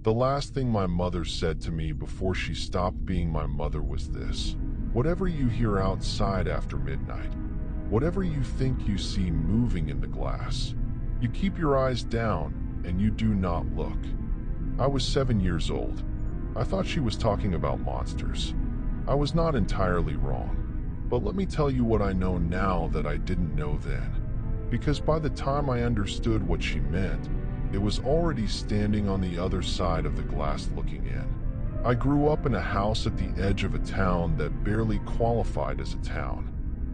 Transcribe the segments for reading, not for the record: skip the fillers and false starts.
The last thing my mother said to me before she stopped being my mother was this: whatever you hear outside after midnight, whatever you think you see moving in the glass, you keep your eyes down and you do not look. I was 7 years old. I thought she was talking about monsters. I was not entirely wrong. But let me tell you what I know now that I didn't know then. Because by the time I understood what she meant, it was already standing on the other side of the glass looking in. I grew up in a house at the edge of a town that barely qualified as a town.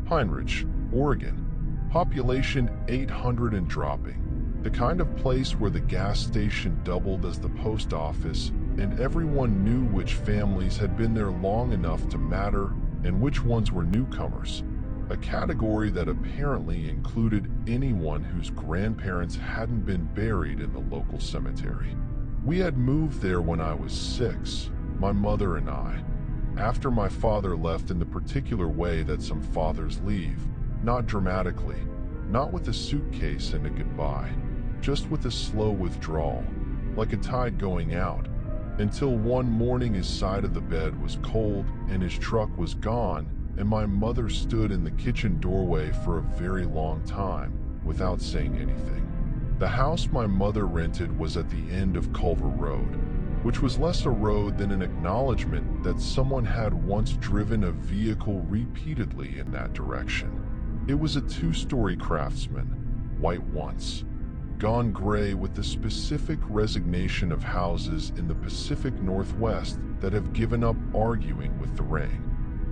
Heinrich, Oregon. Population 800 and dropping. The kind of place where the gas station doubled as the post office, and everyone knew which families had been there long enough to matter and which ones were newcomers. A category that apparently included anyone whose grandparents hadn't been buried in the local cemetery. We had moved there when I was 6, my mother and I, after my father left in the particular way that some fathers leave, not dramatically, not with a suitcase and a goodbye, just with a slow withdrawal, like a tide going out, until one morning his side of the bed was cold and his truck was gone, and my mother stood in the kitchen doorway for a very long time without saying anything. The house my mother rented was at the end of Culver Road, which was less a road than an acknowledgement that someone had once driven a vehicle repeatedly in that direction. It was a 2-story Craftsman, white once, gone gray with the specific resignation of houses in the Pacific Northwest that have given up arguing with the rain.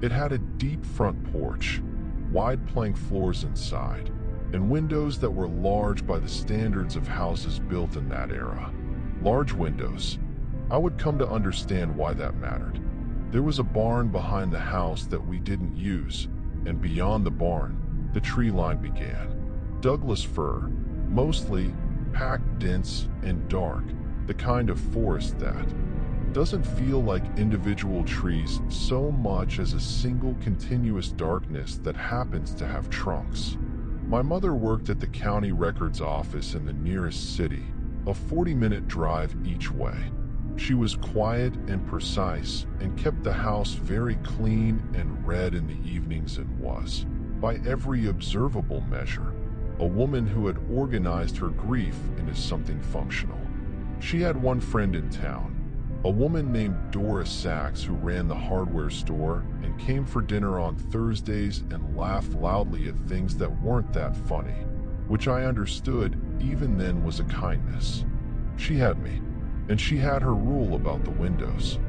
It had a deep front porch, wide plank floors inside, and windows that were large by the standards of houses built in that era. Large windows. I would come to understand why that mattered. There was a barn behind the house that we didn't use, and beyond the barn, the tree line began. Douglas fir, mostly packed, dense, and dark, the kind of forest that doesn't feel like individual trees so much as a single continuous darkness that happens to have trunks. My mother worked at the county records office in the nearest city, a 40-minute drive each way. She was quiet and precise and kept the house very clean and read in the evenings and was, by every observable measure, a woman who had organized her grief into something functional. She had one friend in town, a woman named Dora Sachs, who ran the hardware store and came for dinner on Thursdays and laughed loudly at things that weren't that funny, which I understood even then was a kindness. She had me, and she had her rule about the windows.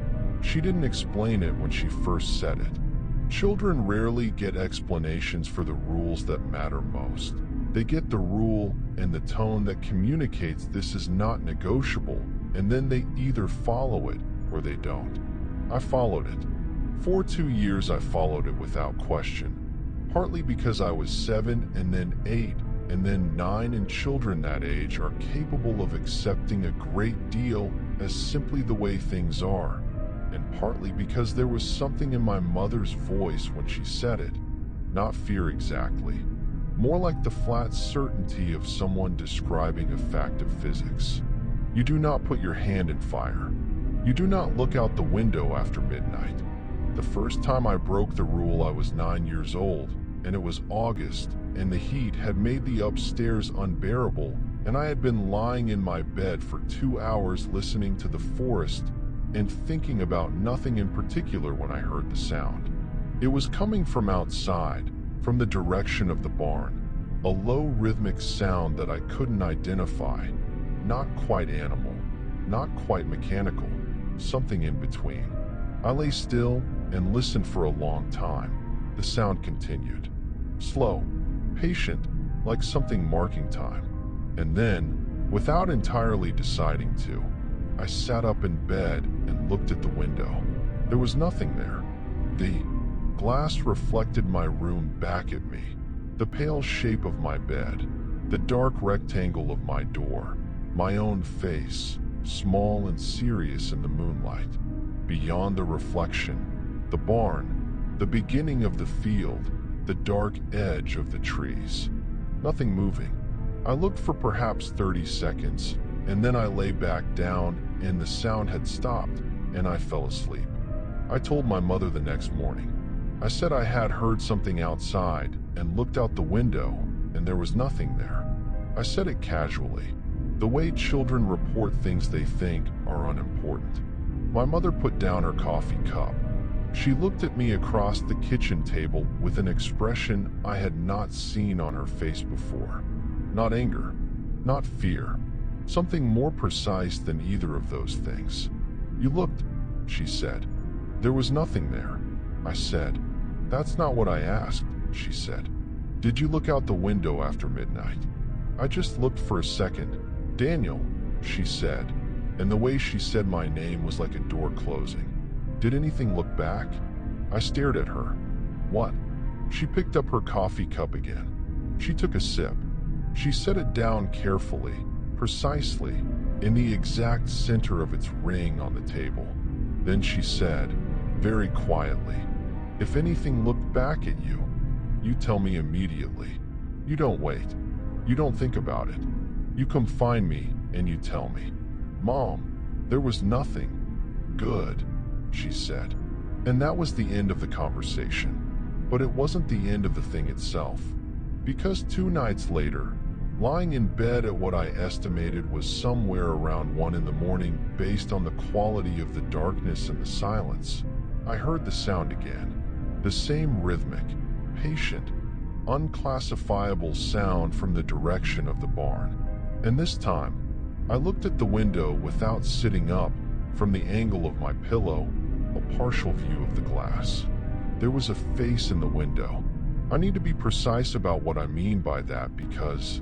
She didn't explain it when she first said it. Children rarely get explanations for the rules that matter most. They get the rule and the tone that communicates this is not negotiable, and then they either follow it or they don't. I followed it. For 2 years I followed it without question, partly because I was 7 and then 8 and then 9, and children that age are capable of accepting a great deal as simply the way things are, and partly because there was something in my mother's voice when she said it, not fear exactly, more like the flat certainty of someone describing a fact of physics. You do not put your hand in fire. You do not look out the window after midnight. The first time I broke the rule I was 9 years old, and it was August, and the heat had made the upstairs unbearable, and I had been lying in my bed for 2 hours listening to the forest and thinking about nothing in particular when I heard the sound. It was coming from outside, from the direction of the barn, a low rhythmic sound that I couldn't identify, not quite animal, not quite mechanical, something in between. I lay still and listened for a long time. The sound continued, slow, patient, like something marking time. And then, without entirely deciding to, I sat up in bed and looked at the window. There was nothing there. The glass reflected my room back at me, the pale shape of my bed, the dark rectangle of my door, my own face, small and serious in the moonlight. Beyond the reflection, the barn, the beginning of the field, the dark edge of the trees. Nothing moving. I looked for perhaps 30 seconds, and then I lay back down and the sound had stopped, and I fell asleep. I told my mother the next morning. I said I had heard something outside and looked out the window, and there was nothing there. I said it casually, the way children report things they think are unimportant. My mother put down her coffee cup. She looked at me across the kitchen table with an expression I had not seen on her face before. Not anger, not fear, something more precise than either of those things. "You looked," she said. "There was nothing there." I said. "That's not what I asked," she said. "Did you look out the window after midnight?" "I just looked for a second." "Daniel," she said, and the way she said my name was like a door closing. "Did anything look back?" I stared at her. "What?" She picked up her coffee cup again. She took a sip. She set it down carefully, precisely, in the exact center of its ring on the table. Then she said, very quietly, "If anything looked back at you, you tell me immediately. You don't wait. You don't think about it. You come find me and you tell me." "Mom, there was nothing." "Good," she said. And that was the end of the conversation. But it wasn't the end of the thing itself. Because 2 nights later, lying in bed at what I estimated was somewhere around 1 in the morning based on the quality of the darkness and the silence, I heard the sound again. The same rhythmic, patient, unclassifiable sound from the direction of the barn. And this time, I looked at the window without sitting up, from the angle of my pillow, a partial view of the glass. There was a face in the window. I need to be precise about what I mean by that because,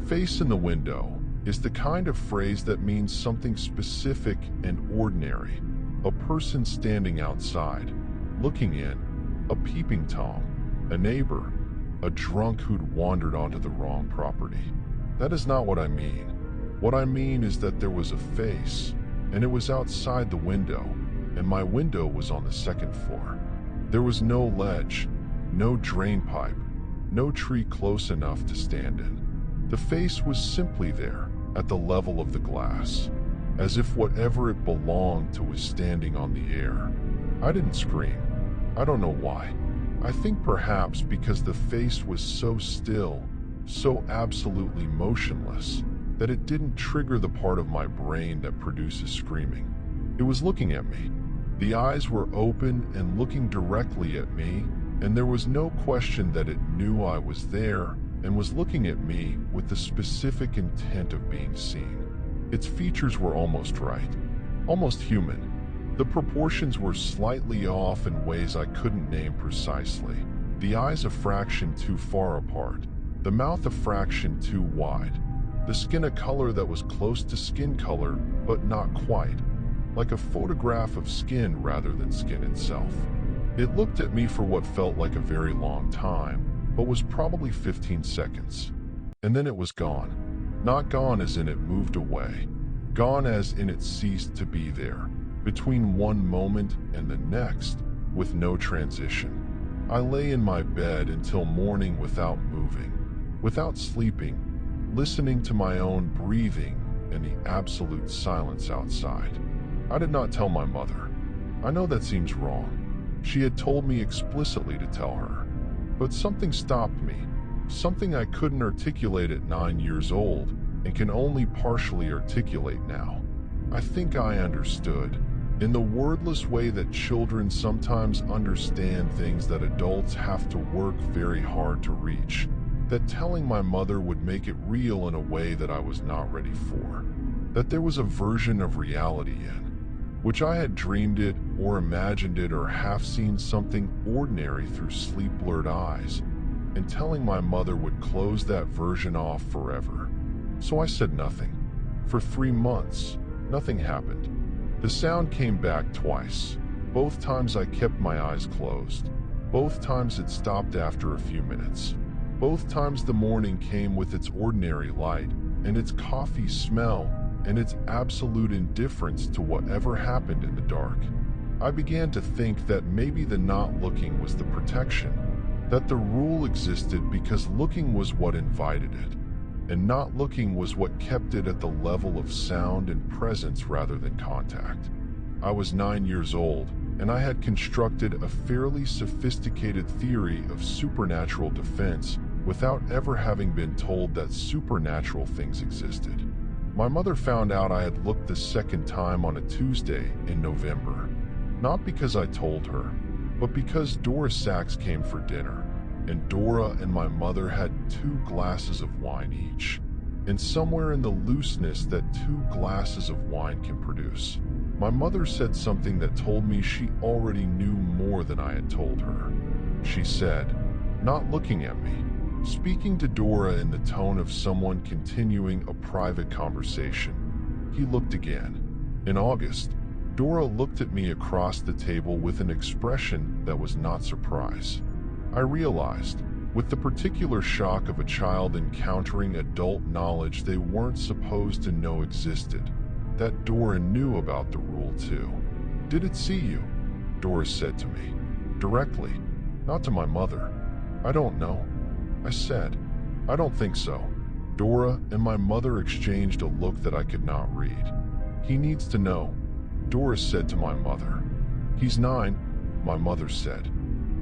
face in the window is the kind of phrase that means something specific and ordinary. A person standing outside, looking in, a peeping Tom, a neighbor, a drunk who'd wandered onto the wrong property. That is not what I mean. What I mean is that there was a face, and it was outside the window, and my window was on the 2nd floor. There was no ledge, no drain pipe, no tree close enough to stand in. The face was simply there, at the level of the glass, as if whatever it belonged to was standing on the air. I didn't scream. I don't know why. I think perhaps because the face was so still, so absolutely motionless, that it didn't trigger the part of my brain that produces screaming. It was looking at me. The eyes were open and looking directly at me, and there was no question that it knew I was there and was looking at me with the specific intent of being seen. Its features were almost right, almost human. The proportions were slightly off in ways I couldn't name precisely. The eyes a fraction too far apart, the mouth a fraction too wide, the skin a color that was close to skin color but not quite, like a photograph of skin rather than skin itself. It looked at me for what felt like a very long time, but was probably 15 seconds. And then it was gone. Not gone as in it moved away. Gone as in it ceased to be there, between one moment and the next, with no transition. I lay in my bed until morning without moving, without sleeping, listening to my own breathing and the absolute silence outside. I did not tell my mother. I know that seems wrong. She had told me explicitly to tell her. But something stopped me, something I couldn't articulate at 9 years old and can only partially articulate now. I think I understood, in the wordless way that children sometimes understand things that adults have to work very hard to reach, that telling my mother would make it real in a way that I was not ready for, that there was a version of reality in which I had dreamed it or imagined it or half seen something ordinary through sleep-blurred eyes, and telling my mother would close that version off forever. So I said nothing. For 3 months, nothing happened. The sound came back twice. Both times I kept my eyes closed. Both times it stopped after a few minutes. Both times the morning came with its ordinary light and its coffee smell and its absolute indifference to whatever happened in the dark. I began to think that maybe the not looking was the protection, that the rule existed because looking was what invited it. and not looking was what kept it at the level of sound and presence rather than contact. I was 9 years old, and I had constructed a fairly sophisticated theory of supernatural defense without ever having been told that supernatural things existed. My mother found out I had looked the second time on a Tuesday in November, not because I told her, but because Dora Sachs came for dinner, and Dora and my mother had 2 glasses of wine each, and somewhere in the looseness that 2 glasses of wine can produce, my mother said something that told me she already knew more than I had told her. She said, not looking at me, speaking to Dora in the tone of someone continuing a private conversation. He looked again. In August, Dora looked at me across the table with an expression that was not surprise. I realized, with the particular shock of a child encountering adult knowledge they weren't supposed to know existed, that Dora knew about the rule too. Did it see you? Dora said to me, directly, not to my mother. I don't know. I said, I don't think so. Dora and my mother exchanged a look that I could not read. He needs to know, Dora said to my mother. He's 9, my mother said.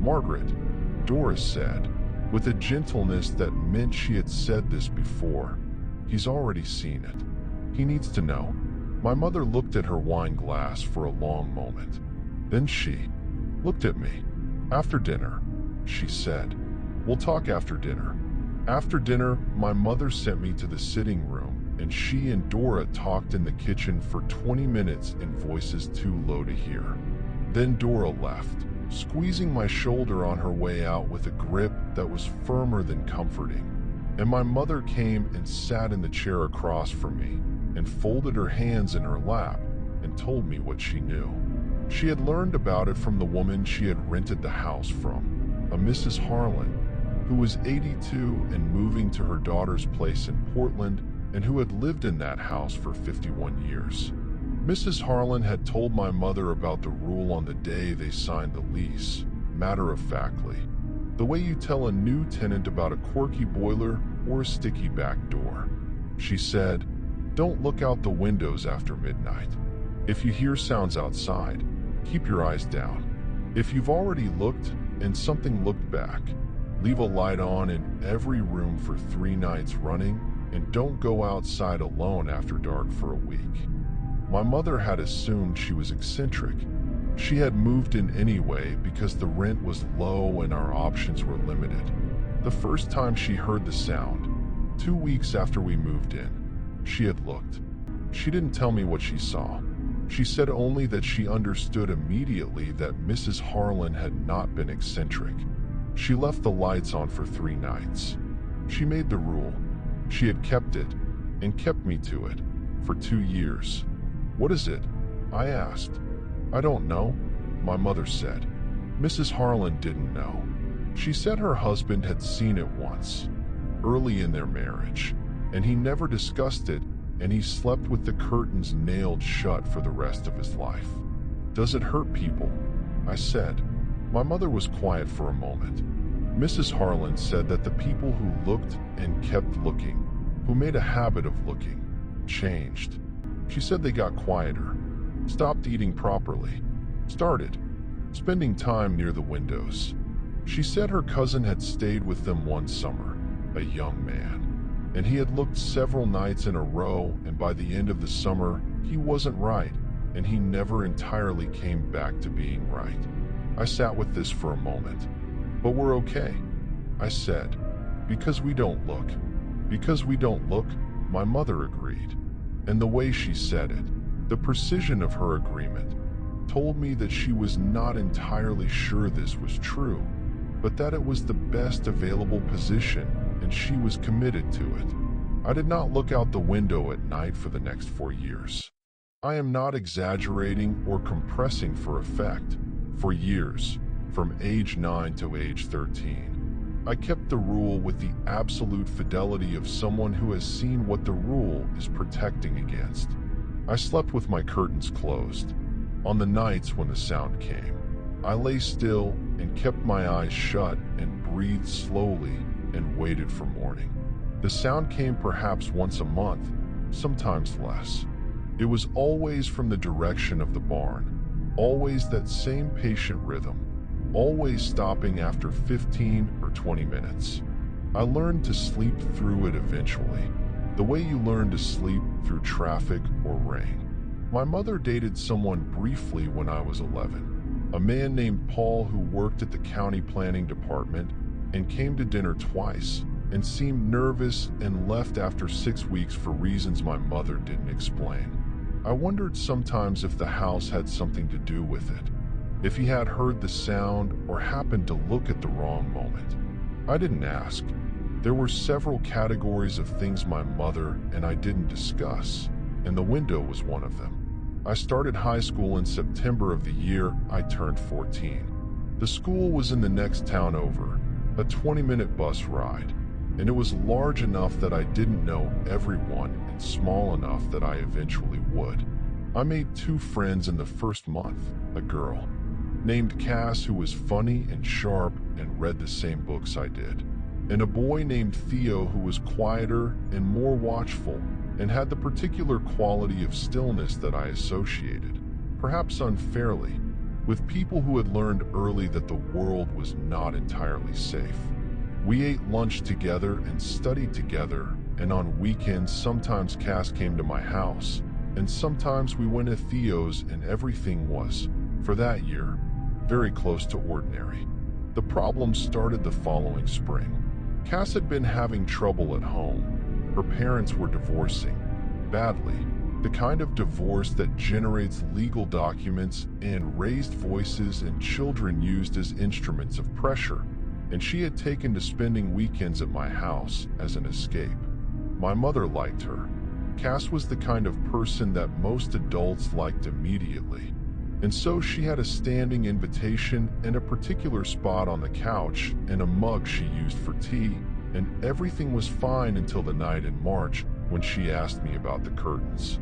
Margaret, Dora said, with a gentleness that meant she had said this before. He's already seen it. He needs to know. My mother looked at her wine glass for a long moment. Then she looked at me. After dinner, she said. We'll talk after dinner. After dinner, my mother sent me to the sitting room, and she and Dora talked in the kitchen for 20 minutes in voices too low to hear. Then Dora left, squeezing my shoulder on her way out with a grip that was firmer than comforting. And my mother came and sat in the chair across from me and folded her hands in her lap and told me what she knew. She had learned about it from the woman she had rented the house from, a Mrs. Harlan, who was 82 and moving to her daughter's place in Portland and who had lived in that house for 51 years. Mrs. Harlan had told my mother about the rule on the day they signed the lease, matter-of-factly, the way you tell a new tenant about a quirky boiler or a sticky back door. She said, don't look out the windows after midnight. If you hear sounds outside, keep your eyes down. If you've already looked and something looked back, leave a light on in every room for 3 nights running, and don't go outside alone after dark for a week. My mother had assumed she was eccentric. She had moved in anyway because the rent was low and our options were limited. The first time she heard the sound, 2 weeks after we moved in, she had looked. She didn't tell me what she saw. She said only that she understood immediately that Mrs. Harlan had not been eccentric. She left the lights on for 3 nights. She made the rule. She had kept it, and kept me to it, for 2 years. What is it? I asked. I don't know, my mother said. Mrs. Harlan didn't know. She said her husband had seen it once, early in their marriage, and he never discussed it, and he slept with the curtains nailed shut for the rest of his life. Does it hurt people? I said. My mother was quiet for a moment. Mrs. Harlan said that the people who looked and kept looking, who made a habit of looking, changed. She said they got quieter, stopped eating properly, started spending time near the windows. She said her cousin had stayed with them one summer, a young man, and he had looked several nights in a row, and by the end of the summer, he wasn't right, and he never entirely came back to being right. I sat with this for a moment. But we're okay, I said. Because we don't look. Because we don't look, my mother agreed. And the way she said it, the precision of her agreement, told me that she was not entirely sure this was true, but that it was the best available position and she was committed to it. I did not look out the window at night for the next 4 years. I am not exaggerating or compressing for effect. For years, from age 9 to age 13, I kept the rule with the absolute fidelity of someone who has seen what the rule is protecting against. I slept with my curtains closed. On the nights when the sound came, I lay still and kept my eyes shut and breathed slowly and waited for morning. The sound came perhaps once a month, sometimes less. It was always from the direction of the barn, always that same patient rhythm, always stopping after 15 or 20 minutes. I learned to sleep through it eventually, the way you learn to sleep through traffic or rain. My mother dated someone briefly when I was 11, a man named Paul who worked at the county planning department and came to dinner twice and seemed nervous and left after 6 weeks for reasons my mother didn't explain. I wondered sometimes if the house had something to do with it, if he had heard the sound or happened to look at the wrong moment. I didn't ask. There were several categories of things my mother and I didn't discuss, and the window was one of them. I started high school in September of the year I turned 14. The school was in the next town over, a 20-minute bus ride, and it was large enough that I didn't know everyone and small enough that I eventually would. I made 2 friends in the first month, a girl named Cass who was funny and sharp and read the same books I did, and a boy named Theo who was quieter and more watchful and had the particular quality of stillness that I associated, perhaps unfairly, with people who had learned early that the world was not entirely safe. We ate lunch together and studied together, and on weekends sometimes Cass came to my house, and sometimes we went to Theo's, and everything was, for that year, very close to ordinary. The problem started the following spring. Cass had been having trouble at home. Her parents were divorcing, badly, the kind of divorce that generates legal documents and raised voices and children used as instruments of pressure, and she had taken to spending weekends at my house as an escape. My mother liked her. Cass was the kind of person that most adults liked immediately, and so she had a standing invitation and a particular spot on the couch and a mug she used for tea, and everything was fine until the night in March when she asked me about the curtains.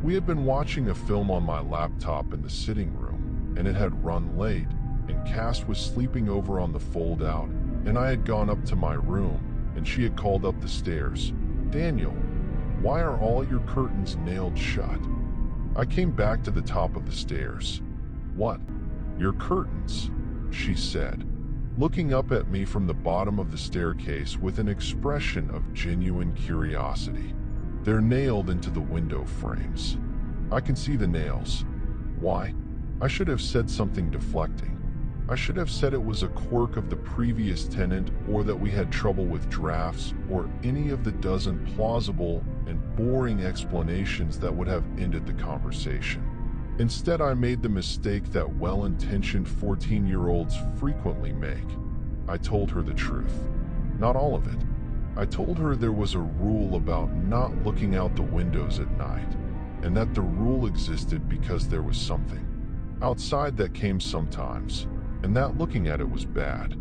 We had been watching a film on my laptop in the sitting room, and it had run late, and Cass was sleeping over on the fold-out, and I had gone up to my room, and she had called up the stairs, "Daniel, why are all your curtains nailed shut?" I came back to the top of the stairs. "What? Your curtains?" she said, looking up at me from the bottom of the staircase with an expression of genuine curiosity. "They're nailed into the window frames. I can see the nails." "Why?" I should have said something deflecting. I should have said it was a quirk of the previous tenant, or that we had trouble with drafts, or any of the dozen plausible and boring explanations that would have ended the conversation. Instead, I made the mistake that well-intentioned 14-year-olds frequently make. I told her the truth. Not all of it. I told her there was a rule about not looking out the windows at night, and that the rule existed because there was something outside that came sometimes, and that looking at it was bad.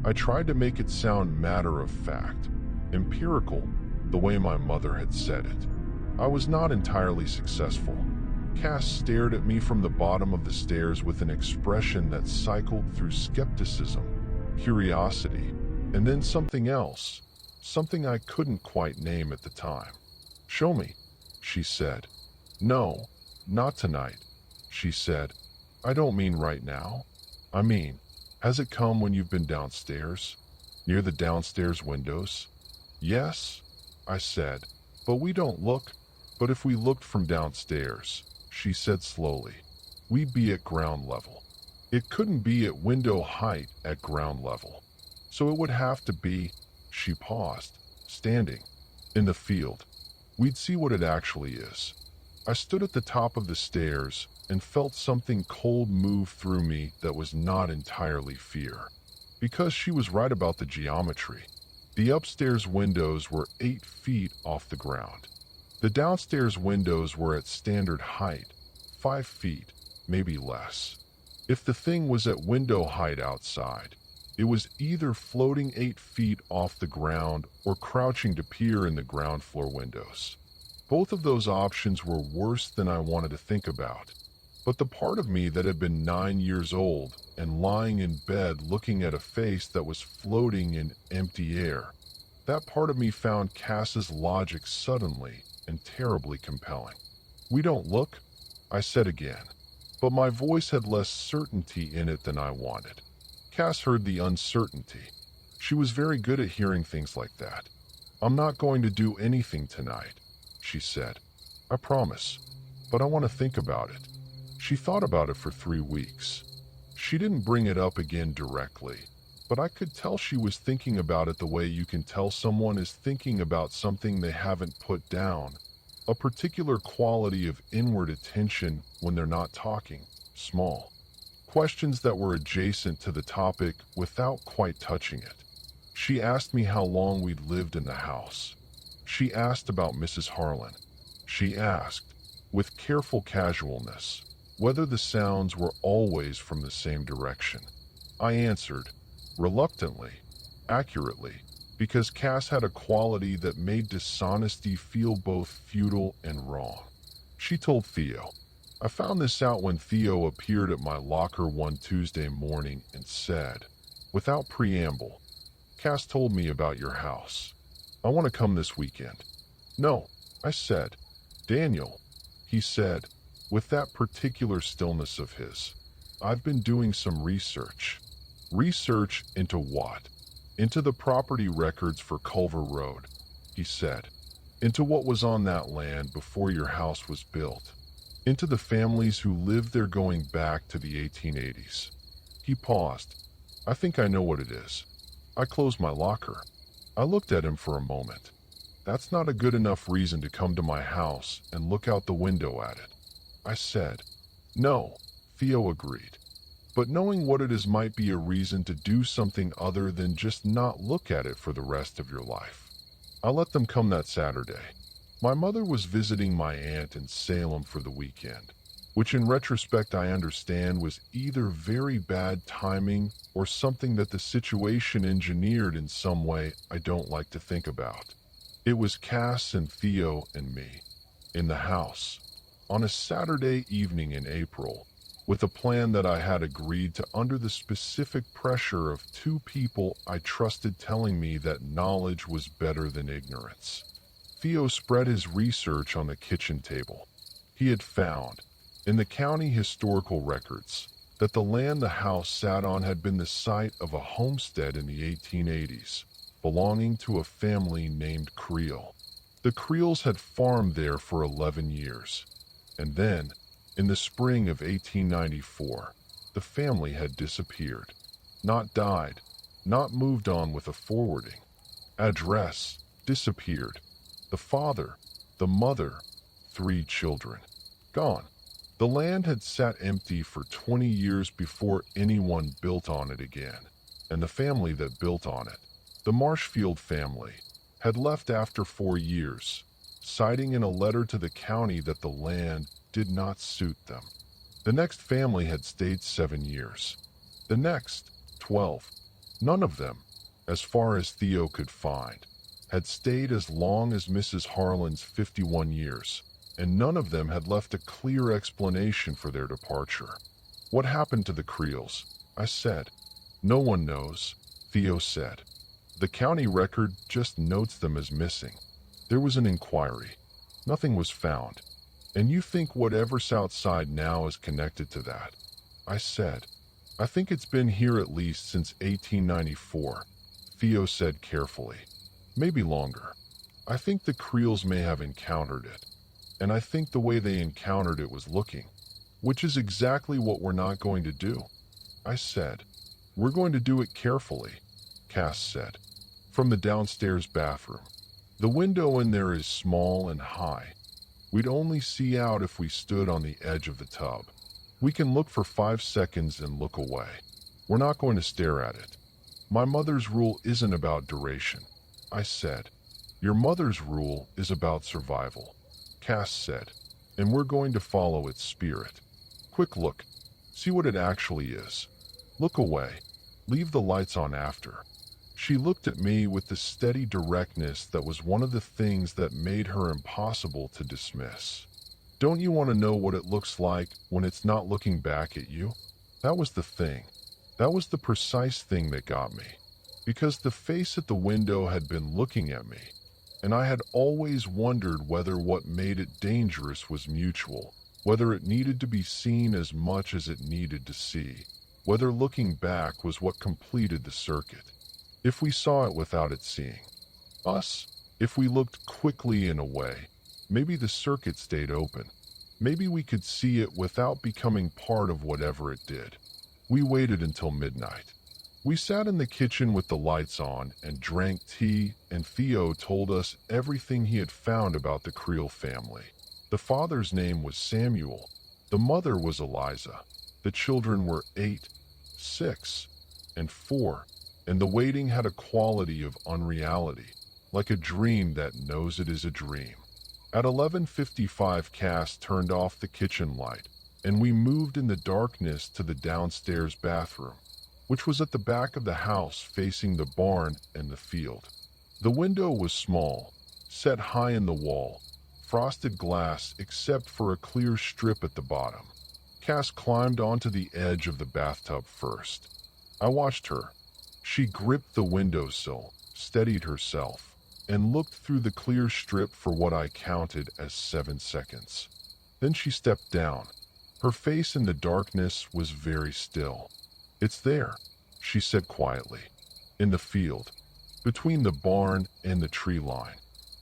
I tried to make it sound matter-of-fact, empirical, the way my mother had said it. I was not entirely successful. Cass stared at me from the bottom of the stairs with an expression that cycled through skepticism, curiosity, and then something else, something I couldn't quite name at the time. "Show me," she said. "No, not tonight," she said. "I don't mean right now. I mean, has it come when you've been downstairs? Near the downstairs windows?" "Yes," I said, "but we don't look. But if we looked from downstairs," she said slowly, "we'd be at ground level. It couldn't be at window height at ground level. So it would have to be," she paused, "standing in the field. We'd see what it actually is." I stood at the top of the stairs and felt something cold move through me that was not entirely fear. Because she was right about the geometry. The upstairs windows were 8 feet off the ground. The downstairs windows were at standard height, 5 feet, maybe less. If the thing was at window height outside, it was either floating 8 feet off the ground or crouching to peer in the ground floor windows. Both of those options were worse than I wanted to think about. But the part of me that had been 9 years old and lying in bed looking at a face that was floating in empty air That part of me found Cass's logic suddenly and terribly compelling. "We don't look," I said again, but my voice had less certainty in it than I wanted. Cass heard the uncertainty. She was very good at hearing things like that. "I'm not going to do anything tonight," she said. "I promise, but I want to think about it." She thought about it for 3 weeks. She didn't bring it up again directly, but I could tell she was thinking about it the way you can tell someone is thinking about something they haven't put down, a particular quality of inward attention when they're not talking, small questions that were adjacent to the topic without quite touching it. She asked me how long we'd lived in the house. She asked about Mrs. Harlan. She asked, with careful casualness, whether the sounds were always from the same direction. I answered, reluctantly, accurately, because Cass had a quality that made dishonesty feel both futile and wrong. She told Theo. I found this out when Theo appeared at my locker one Tuesday morning and said, without preamble, "Cass told me about your house. I want to come this weekend." "No," I said. "Daniel," he said, with that particular stillness of his, "I've been doing some research." "Research into what?" "Into the property records for Culver Road," he said. "Into what was on that land before your house was built. Into the families who lived there going back to the 1880s. He paused. "I think I know what it is." I closed my locker. I looked at him for a moment. "That's not a good enough reason to come to my house and look out the window at it," I said. "No," Theo agreed. "But knowing what it is might be a reason to do something other than just not look at it for the rest of your life." I let them come that Saturday. My mother was visiting my aunt in Salem for the weekend, which in retrospect I understand was either very bad timing or something that the situation engineered in some way I don't like to think about. It was Cass and Theo and me, in the house, on a Saturday evening in April, with a plan that I had agreed to under the specific pressure of 2 people I trusted telling me that knowledge was better than ignorance. Theo spread his research on the kitchen table. He had found, in the county historical records, that the land the house sat on had been the site of a homestead in the 1880s, belonging to a family named Creel. The Creels had farmed there for 11 years, and then, in the spring of 1894, the family had disappeared. Not died, not moved on with a forwarding address, disappeared. The father, the mother, 3 children, gone. The land had sat empty for 20 years before anyone built on it again, and the family that built on it, the Marshfield family, had left after 4 years, citing in a letter to the county that the land did not suit them. The next family had stayed 7 years. The next, 12. None of them, as far as Theo could find, had stayed as long as Mrs. Harlan's 51 years, and none of them had left a clear explanation for their departure. "What happened to the Creels?" I said. "No one knows," Theo said. "The county record just notes them as missing. There was an inquiry. Nothing was found. And you think whatever's outside now is connected to that?" I said. "I think it's been here at least since 1894, Theo said carefully. "Maybe longer. I think the Creels may have encountered it. And I think the way they encountered it was looking, which is exactly what we're not going to do," I said. "We're going to do it carefully," Cass said. "From the downstairs bathroom. The window in there is small and high. We'd only see out if we stood on the edge of the tub. We can look for 5 seconds and look away. We're not going to stare at it. My mother's rule isn't about duration," I said. "Your mother's rule is about survival," Cass said, "and we're going to follow its spirit. Quick look. See what it actually is. Look away. Leave the lights on after." She looked at me with the steady directness that was one of the things that made her impossible to dismiss. "Don't you want to know what it looks like when it's not looking back at you?" That was the thing. That was the precise thing that got me. because the face at the window had been looking at me, and I had always wondered whether what made it dangerous was mutual, whether it needed to be seen as much as it needed to see, whether looking back was what completed the circuit. If we saw it without it seeing us, if we looked quickly and away, maybe the circuit stayed open. Maybe we could see it without becoming part of whatever it did. We waited until midnight. We sat in the kitchen with the lights on and drank tea, and Theo told us everything he had found about the Creel family. The father's name was Samuel. The mother was Eliza. The children were 8, 6, and 4, and the waiting had a quality of unreality, like a dream that knows it is a dream. At 11:55, Cass turned off the kitchen light, and we moved in the darkness to the downstairs bathroom, which was at the back of the house facing the barn and the field. The window was small, set high in the wall, frosted glass except for a clear strip at the bottom. Cass climbed onto the edge of the bathtub first. I watched her. She gripped the windowsill, steadied herself, and looked through the clear strip for what I counted as 7 seconds. Then she stepped down. Her face in the darkness was very still. "It's there," she said quietly. "In the field, between the barn and the tree line."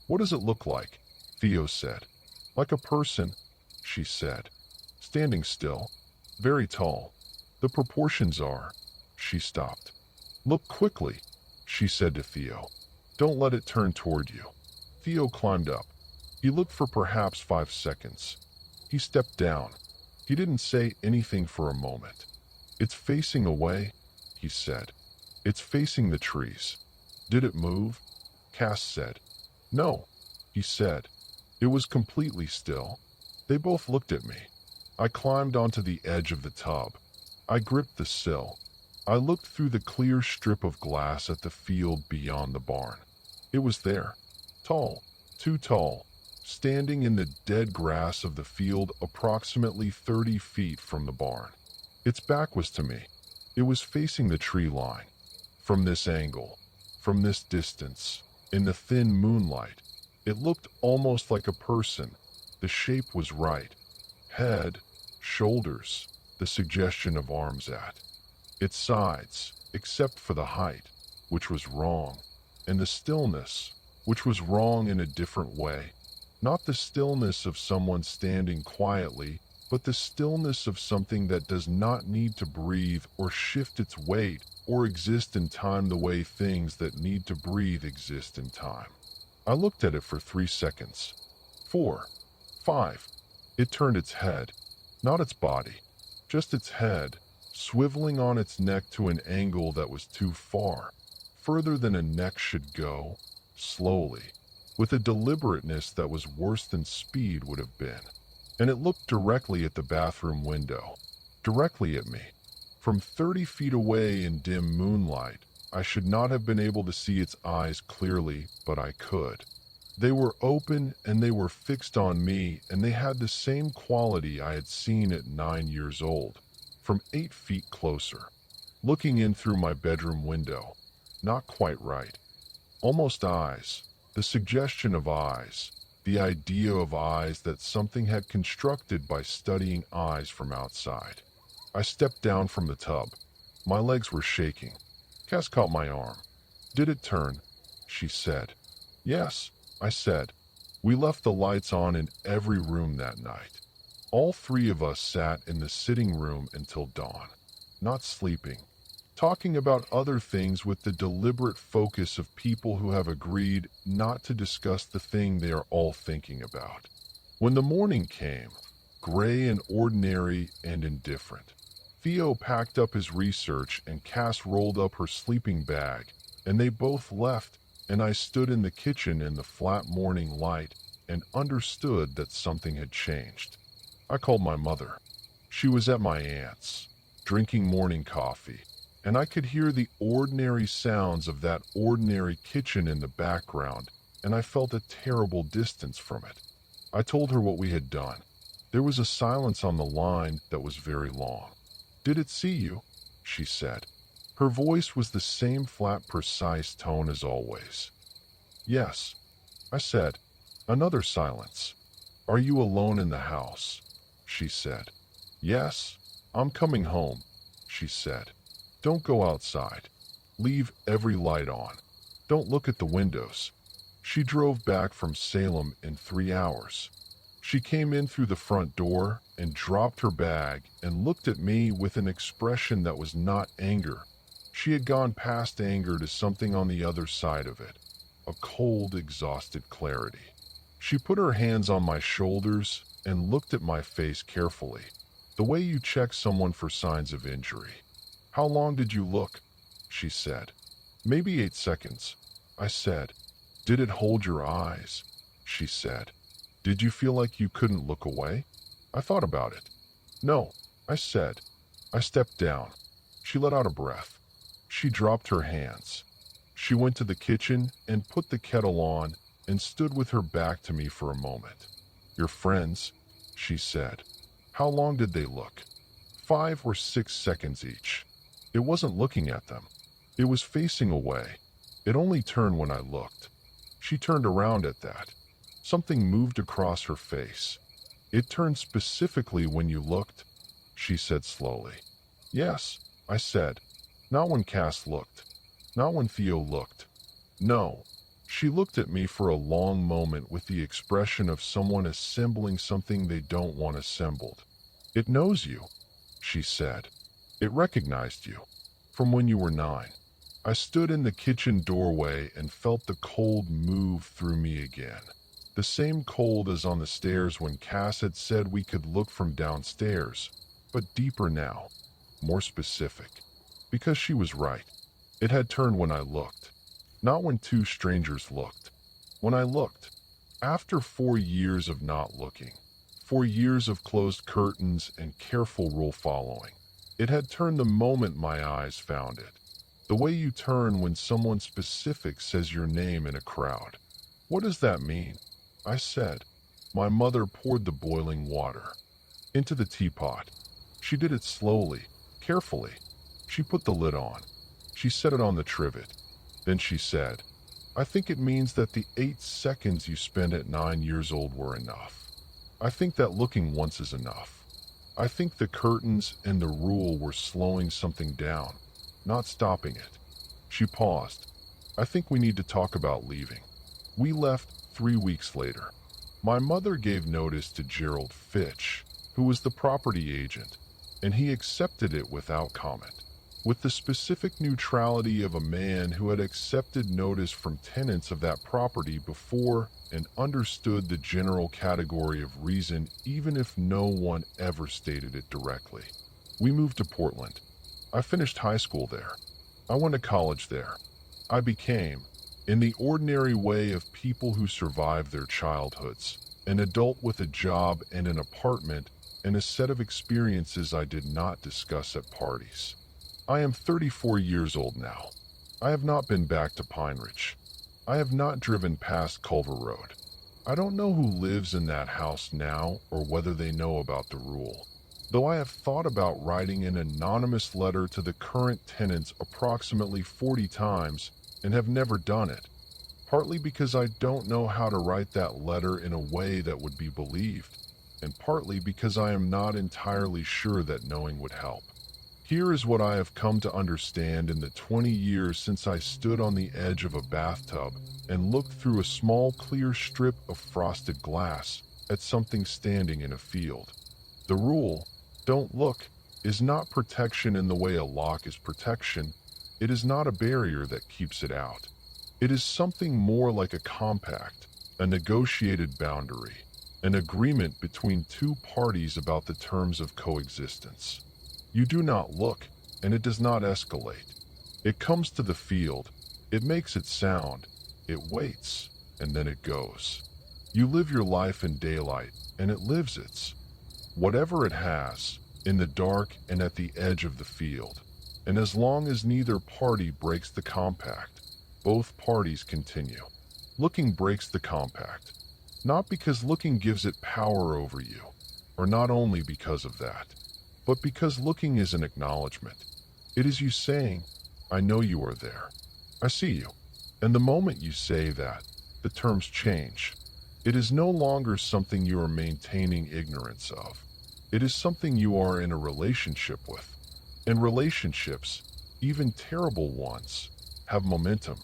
"What does it look like?" Theo said. "Like a person," she said. "Standing still. Very tall. The proportions are—" She stopped. "Look quickly," she said to Theo. "Don't let it turn toward you." Theo climbed up. He looked for perhaps 5 seconds. He stepped down. He didn't say anything for a moment. "It's facing away," he said. "It's facing the trees." "Did it move?" Cass said. "No," he said. "It was completely still." They both looked at me. I climbed onto the edge of the tub. I gripped the sill. I looked through the clear strip of glass at the field beyond the barn. It was there, tall, too tall, standing in the dead grass of the field approximately 30 feet from the barn. Its back was to me. It was facing the tree line. From this angle, from this distance, in the thin moonlight, it looked almost like a person. The shape was right. Head, shoulders, the suggestion of arms at its sides, except for the height, which was wrong, and the stillness, which was wrong in a different way. Not the stillness of someone standing quietly, but the stillness of something that does not need to breathe or shift its weight or exist in time the way things that need to breathe exist in time. I looked at it for 3 seconds. 4. 5. It turned its head, not its body, just its head, swiveling on its neck to an angle that was too far, further than a neck should go, slowly, with a deliberateness that was worse than speed would have been. And it looked directly at the bathroom window, directly at me. From 30 feet away in dim moonlight, I should not have been able to see its eyes clearly, but I could. They were open and they were fixed on me, and they had the same quality I had seen at 9 years old, from 8 feet closer, looking in through my bedroom window. Not quite right. Almost eyes, the suggestion of eyes, the idea of eyes that something had constructed by studying eyes from outside. I stepped down from the tub. My legs were shaking. Cass caught my arm. "Did it turn?" she said. "Yes," I said. We left the lights on in every room that night. All 3 of us sat in the sitting room until dawn, not sleeping, talking about other things with the deliberate focus of people who have agreed not to discuss the thing they are all thinking about. When the morning came, gray and ordinary and indifferent, Theo packed up his research and Cass rolled up her sleeping bag, and they both left, and I stood in the kitchen in the flat morning light and understood that something had changed. I called my mother. She was at my aunt's, drinking morning coffee, and I could hear the ordinary sounds of that ordinary kitchen in the background, and I felt a terrible distance from it. I told her what we had done. There was a silence on the line that was very long. "Did it see you?" she said. Her voice was the same flat, precise tone as always. "Yes," I said. Another silence. "Are you alone in the house?" she said. "Yes, I'm coming home," she said. "Don't go outside. Leave every light on. Don't look at the windows." She drove back from Salem in 3 hours. She came in through the front door and dropped her bag and looked at me with an expression that was not anger. She had gone past anger to something on the other side of it, a cold, exhausted clarity. She put her hands on my shoulders and looked at my face carefully, the way you check someone for signs of injury. "How long did you look?" she said. "Maybe 8 seconds," I said. "Did it hold your eyes?" she said. "Did you feel like you couldn't look away?" I thought about it. "No," I said. I stepped down. She let out a breath. She dropped her hands. She went to the kitchen and put the kettle on and stood with her back to me for a moment. "Your friends," she said. "How long did they look?" 5 or 6 seconds each. It wasn't looking at them. It was facing away. It only turned when I looked. She turned around at that. Something moved across her face. "It turned specifically when you looked," she said slowly. "Yes," I said. "Not when Cass looked. Not when Theo looked. No." She looked at me for a long moment with the expression of someone assembling something they don't want assembled. "It knows you," she said. "It recognized you. From when you were 9. I stood in the kitchen doorway and felt the cold move through me again. The same cold as on the stairs when Cass had said we could look from downstairs, but deeper now, more specific. Because she was right. It had turned when I looked. Not when two strangers looked. When I looked. After 4 years of not looking. 4 years of closed curtains and careful rule following. It had turned the moment my eyes found it. The way you turn when someone specific says your name in a crowd. "What does that mean?" I said. My mother poured the boiling water into the teapot. She did it slowly, carefully. She put the lid on. She set it on the trivet. Then she said, "I think it means that the 8 seconds you spent at 9 years old were enough. I think that looking once is enough. I think the curtains and the rule were slowing something down, not stopping it." She paused. "I think we need to talk about leaving." We left 3 weeks later. My mother gave notice to Gerald Fitch, who was the property agent, and he accepted it without comment. With the specific neutrality of a man who had accepted notice from tenants of that property before and understood the general category of reason even if no one ever stated it directly. We moved to Portland. I finished high school there. I went to college there. I became, in the ordinary way of people who survive their childhoods, an adult with a job and an apartment and a set of experiences I did not discuss at parties. I am 34 years old now. I have not been back to Pine Ridge. I have not driven past Culver Road. I don't know who lives in that house now or whether they know about the rule, though I have thought about writing an anonymous letter to the current tenants approximately 40 times and have never done it, partly because I don't know how to write that letter in a way that would be believed, and partly because I am not entirely sure that knowing would help. Here is what I have come to understand in the 20 years since I stood on the edge of a bathtub and looked through a small clear strip of frosted glass at something standing in a field. The rule, "Don't look," is not protection in the way a lock is protection. It is not a barrier that keeps it out. It is something more like a compact, a negotiated boundary, an agreement between two parties about the terms of coexistence. You do not look, and it does not escalate. It comes to the field, it makes its sound, it waits, and then it goes. You live your life in daylight, and it lives its. Whatever it has, in the dark and at the edge of the field. And as long as neither party breaks the compact, both parties continue. Looking breaks the compact. Not because looking gives it power over you, or not only because of that, but because looking is an acknowledgement. It is you saying, I know you are there. I see you. And the moment you say that, the terms change. It is no longer something you are maintaining ignorance of. It is something you are in a relationship with. And relationships, even terrible ones, have momentum.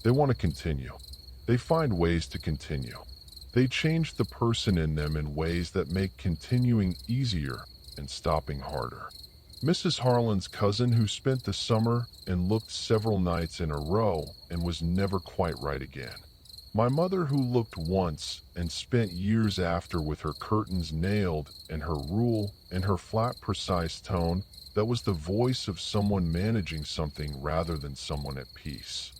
They want to continue. They find ways to continue. They change the person in them in ways that make continuing easier and stopping harder. Mrs. Harlan's cousin who spent the summer and looked several nights in a row and was never quite right again. My mother who looked once and spent years after with her curtains nailed and her rule and her flat precise tone that was the voice of someone managing something rather than someone at peace.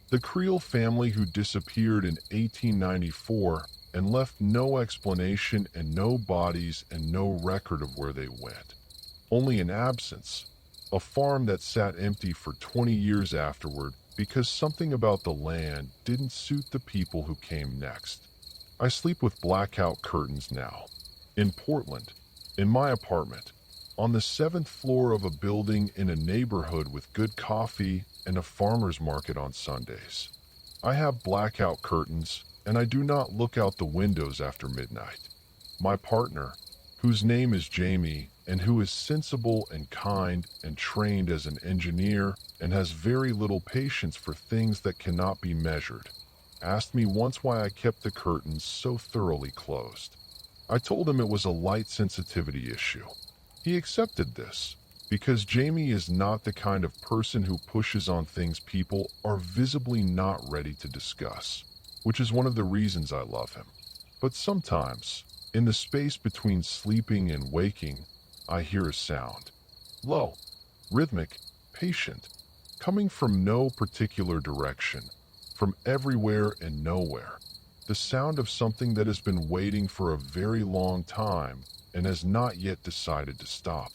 The Creel family who disappeared in 1894 and left no explanation and no bodies and no record of where they went. Only an absence, a farm that sat empty for 20 years afterward because something about the land didn't suit the people who came next. I sleep with blackout curtains now. In Portland, in my apartment, on the 7th floor of a building in a neighborhood with good coffee and a farmer's market on Sundays. I have blackout curtains, and I do not look out the windows after midnight. My partner, whose name is Jamie, and who is sensible and kind and trained as an engineer and has very little patience for things that cannot be measured, asked me once why I kept the curtains so thoroughly closed. I told him it was a light sensitivity issue. He accepted this, because Jamie is not the kind of person who pushes on things people are visibly not ready to discuss, which is one of the reasons I love him. But sometimes, in the space between sleeping and waking, I hear a sound. Low, rhythmic, patient, coming from no particular direction, from everywhere and nowhere. The sound of something that has been waiting for a very long time and has not yet decided to stop.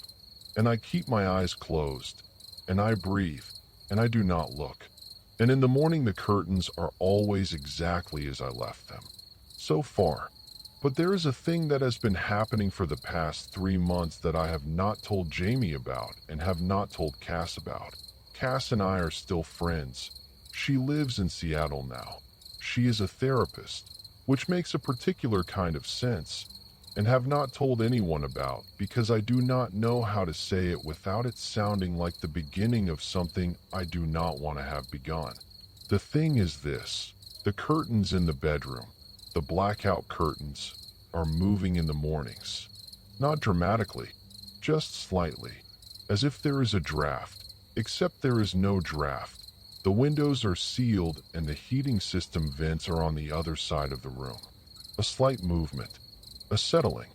And I keep my eyes closed, and I breathe, and I do not look. And in the morning the curtains are always exactly as I left them. So far. But there is a thing that has been happening for the past 3 months that I have not told Jamie about and have not told Cass about. Cass and I are still friends. She lives in Seattle now. She is a therapist, which makes a particular kind of sense, and have not told anyone about because I do not know how to say it without it sounding like the beginning of something I do not want to have begun. The thing is this: the curtains in the bedroom, the blackout curtains, are moving in the mornings. Not dramatically, just slightly, as if there is a draft, except there is no draft. The windows are sealed and the heating system vents are on the other side of the room. A slight movement, a settling,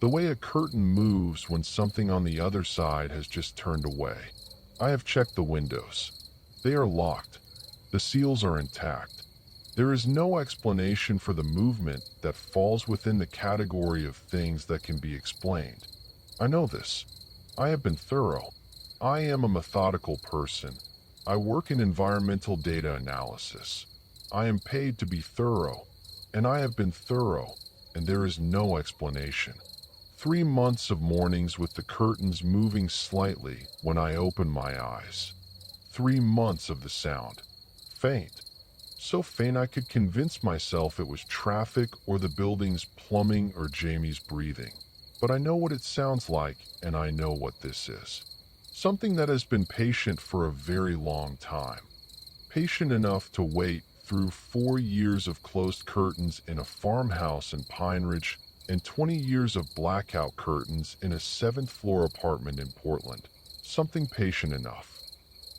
the way a curtain moves when something on the other side has just turned away. I have checked the windows. They are locked. The seals are intact. There is no explanation for the movement that falls within the category of things that can be explained. I know this. I have been thorough. I am a methodical person. I work in environmental data analysis. I am paid to be thorough, and I have been thorough, and there is no explanation. 3 months of mornings with the curtains moving slightly when I open my eyes. 3 months of the sound. Faint. So faint I could convince myself it was traffic or the building's plumbing or Jamie's breathing. But I know what it sounds like, and I know what this is. Something that has been patient for a very long time. Patient enough to wait through 4 years of closed curtains in a farmhouse in Pine Ridge and 20 years of blackout curtains in a 7th floor apartment in Portland. Something patient enough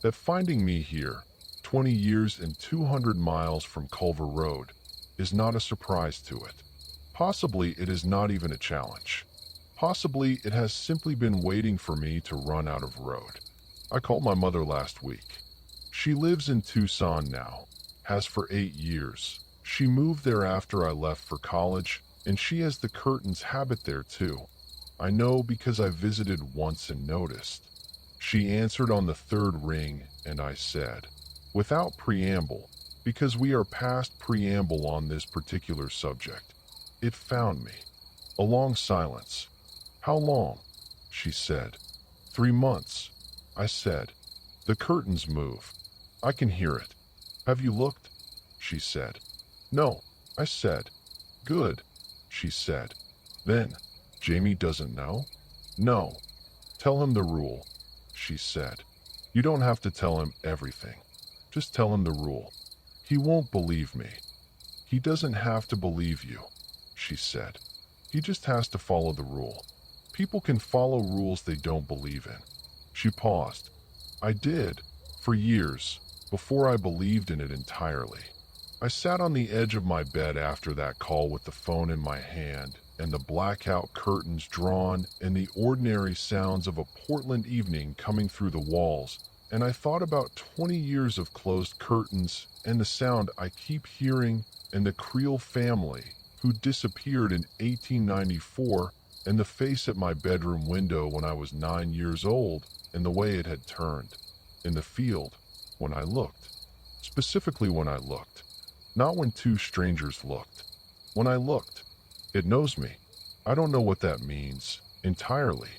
that finding me here, 20 years and 200 miles from Culver Road, is not a surprise to it. Possibly it is not even a challenge. Possibly it has simply been waiting for me to run out of road. I called my mother last week. She lives in Tucson now, has for 8 years. She moved there after I left for college, and she has the curtains habit there too. I know because I visited once and noticed. She answered on the 3rd ring, and I said, without preamble, because we are past preamble on this particular subject. It found me. A long silence. How long? She said. 3 months, I said. The curtains move. I can hear it. Have you looked? She said. No, I said. Good, she said. Then, Jamie doesn't know? No. Tell him the rule, she said. You don't have to tell him everything. Just tell him the rule. He won't believe me. He doesn't have to believe you, she said. He just has to follow the rule. People can follow rules they don't believe in. She paused. I did, for years, before I believed in it entirely. I sat on the edge of my bed after that call with the phone in my hand and the blackout curtains drawn and the ordinary sounds of a Portland evening coming through the walls, and I thought about 20 years of closed curtains and the sound I keep hearing and the Creel family who disappeared in 1894 and the face at my bedroom window when I was 9 years old and the way it had turned. In the field, when I looked. Specifically when I looked. Not when two strangers looked. When I looked. It knows me. I don't know what that means, entirely.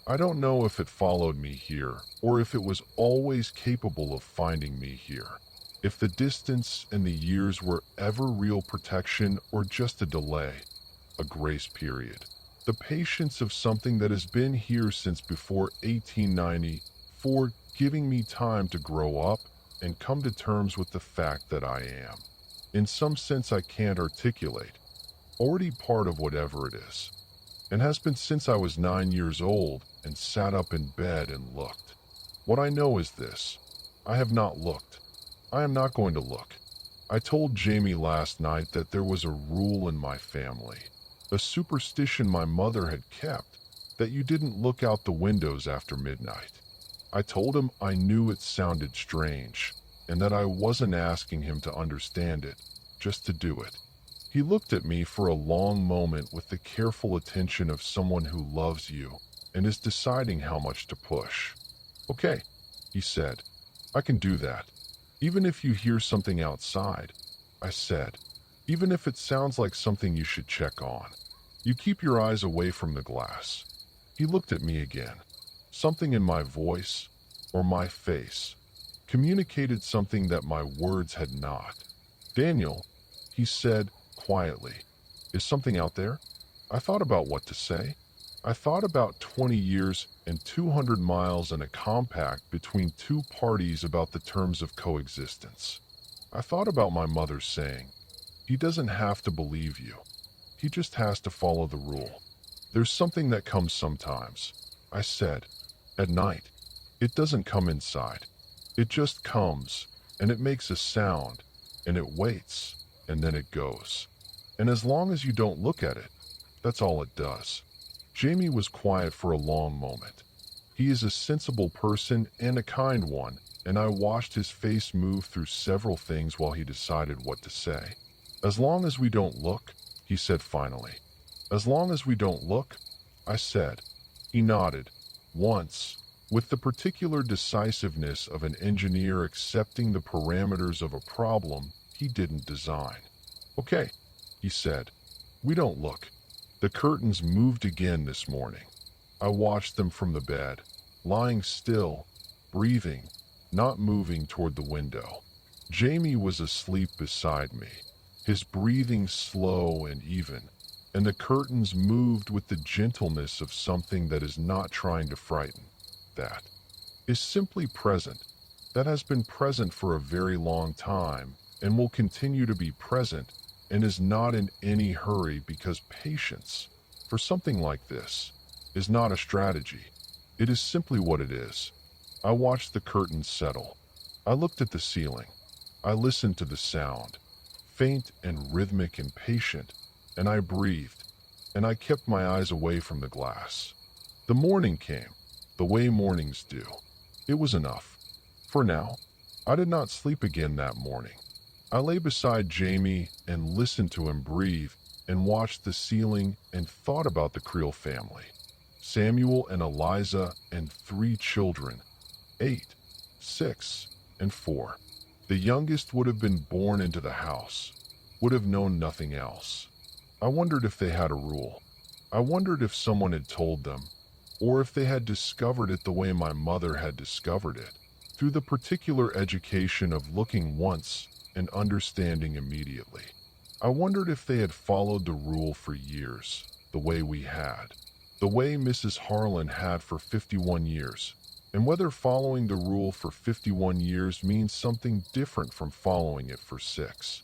I don't know if it followed me here, or if it was always capable of finding me here. If the distance and the years were ever real protection or just a delay, a grace period. The patience of something that has been here since before 1894, giving me time to grow up and come to terms with the fact that I am, in some sense I can't articulate, already part of whatever it is, and has been since I was 9 years old and sat up in bed and looked. What I know is this: I have not looked. I am not going to look. I told Jamie last night that there was a rule in my family, a superstition my mother had kept, that you didn't look out the windows after midnight. I told him I knew it sounded strange, and that I wasn't asking him to understand it, just to do it. He looked at me for a long moment with the careful attention of someone who loves you and is deciding how much to push. Okay, he said, I can do that. Even if you hear something outside, I said, even if it sounds like something you should check on. You keep your eyes away from the glass. He looked at me again. Something in my voice, or my face, communicated something that my words had not. Daniel, he said quietly, is something out there? I thought about what to say. I thought about 20 years and 200 miles and a compact between two parties about the terms of coexistence. I thought about my mother saying, he doesn't have to believe you. He just has to follow the rule. There's something that comes sometimes, I said. At night. It doesn't come inside. It just comes, and it makes a sound, and it waits, and then it goes. And as long as you don't look at it, that's all it does. Jamie was quiet for a long moment. He is a sensible person and a kind one, and I watched his face move through several things while he decided what to say. As long as we don't look, he said finally. As long as we don't look, I said. He nodded. Once, with the particular decisiveness of an engineer accepting the parameters of a problem he didn't design. Okay, he said. We don't look. The curtains moved again this morning. I watched them from the bed, lying still, breathing, not moving toward the window. Jamie was asleep beside me, his breathing slow and even, and the curtains moved with the gentleness of something that is not trying to frighten, that is simply present, that has been present for a very long time and will continue to be present and is not in any hurry because patience, for something like this, is not a strategy. It is simply what it is. I watched the curtains settle. I looked at the ceiling. I listened to the sound, faint and rhythmic and patient, and I breathed, and I kept my eyes away from the glass. The morning came, the way mornings do. It was enough. For now, I did not sleep again that morning. I lay beside Jamie and listened to him breathe and watched the ceiling and thought about the Creel family. Samuel and Eliza and 3 children, 8, 6, and 4. The youngest would have been born into the house, would have known nothing else. I wondered if they had a rule. I wondered if someone had told them, or if they had discovered it the way my mother had discovered it, through the particular education of looking once and understanding immediately. I wondered if they had followed the rule for years, the way we had, the way Mrs. Harlan had for 51 years, and whether following the rule for 51 years means something different from following it for 6.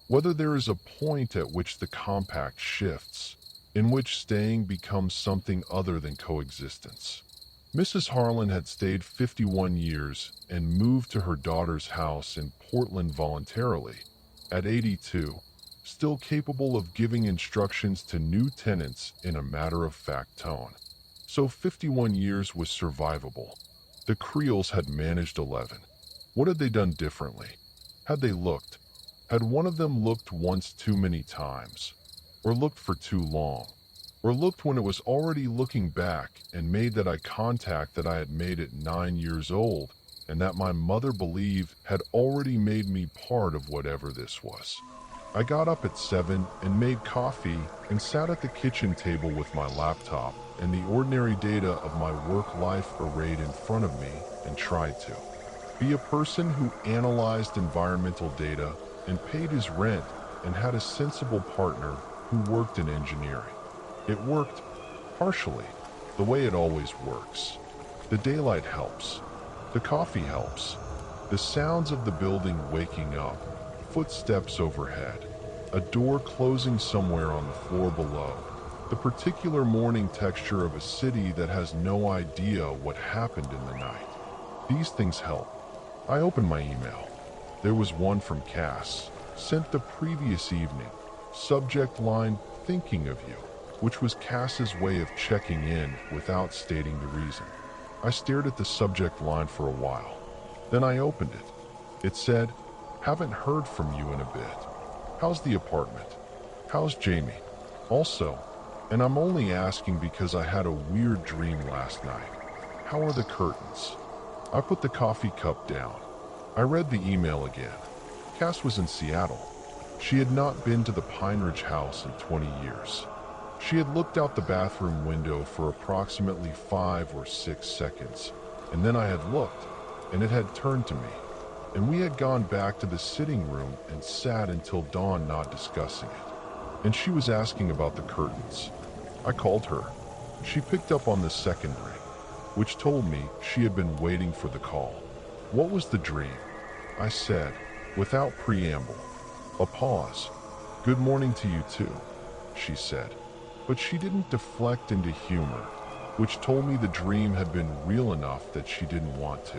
Whether there is a point at which the compact shifts, in which staying becomes something other than coexistence. Mrs. Harlan had stayed 51 years and moved to her daughter's house in Portland voluntarily, at 82, still capable of giving instructions to new tenants in a matter-of-fact tone. So 51 years was survivable. The Creoles had managed 11. What had they done differently? Had they looked? Had one of them looked once too many times? Or looked for too long? Or looked when it was already looking back and made that eye contact that I had made at 9 years old and that my mother believed had already made me part of whatever this was? I got up at 7 and made coffee and sat at the kitchen table with my laptop and the ordinary data of my work life arrayed in front of me and tried to be a person who analyzed environmental data and paid his rent and had a sensible partner who worked in engineering. It worked, partially, the way it always works. The daylight helps. The coffee helps. The sounds of the building waking up, footsteps overhead, a door closing somewhere on the floor below, the particular morning texture of a city that has no idea what happened in the night. These things help. I opened my email. There was one from Cass, sent the previous evening. Subject line, thinking of you, which was Cass's way of checking in without stating the reason. I stared at the subject line for a while. Then I opened it. It said, haven't heard from you in a bit. How's the apartment? How's Jamie? Also, and I'm only asking because I had a weird dream last night. How are the curtains? I put the coffee cup down. I read the email again. Cass was in Seattle. She had not been to the Pine Ridge house in 20 years. She had looked out the bathroom window for approximately 5 or 6 seconds, and then I had looked, and it had turned to me, and we had gone back to the sitting room and sat until dawn not discussing it. And she was asking about the curtains. I called her. She picked up on the second ring, which told me she had been waiting for the call. What was the dream? I said, without preamble. A pause. Good morning to you too, she said. But she didn't deflect into humor, which told me the dream had been real enough that she didn't want to.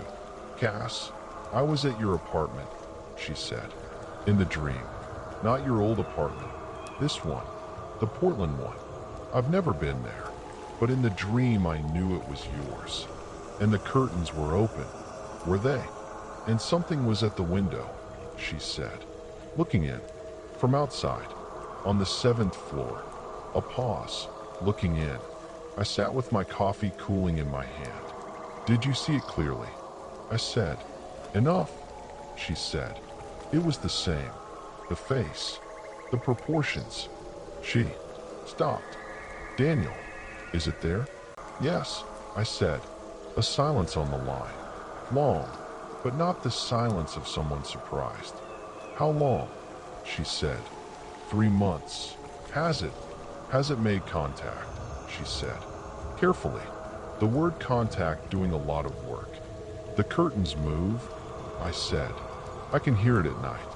Cass, I was at your apartment, she said. In the dream. Not your old apartment. This one. The Portland one. I've never been there. But in the dream I knew it was yours. And the curtains were open. Were they? And something was at the window, she said. Looking in. From outside. On the 7th floor. A pause. Looking in. I sat with my coffee cooling in my hand. Did you see it clearly? I said. Enough, she said. It was the same. The face. The proportions. She stopped. Daniel, is it there? Yes, I said. A silence on the line. Long, but not the silence of someone surprised. How long? She said. 3 months. Has it? Has it made contact? She said. Carefully. The word contact doing a lot of work. The curtains move, I said. I can hear it at night.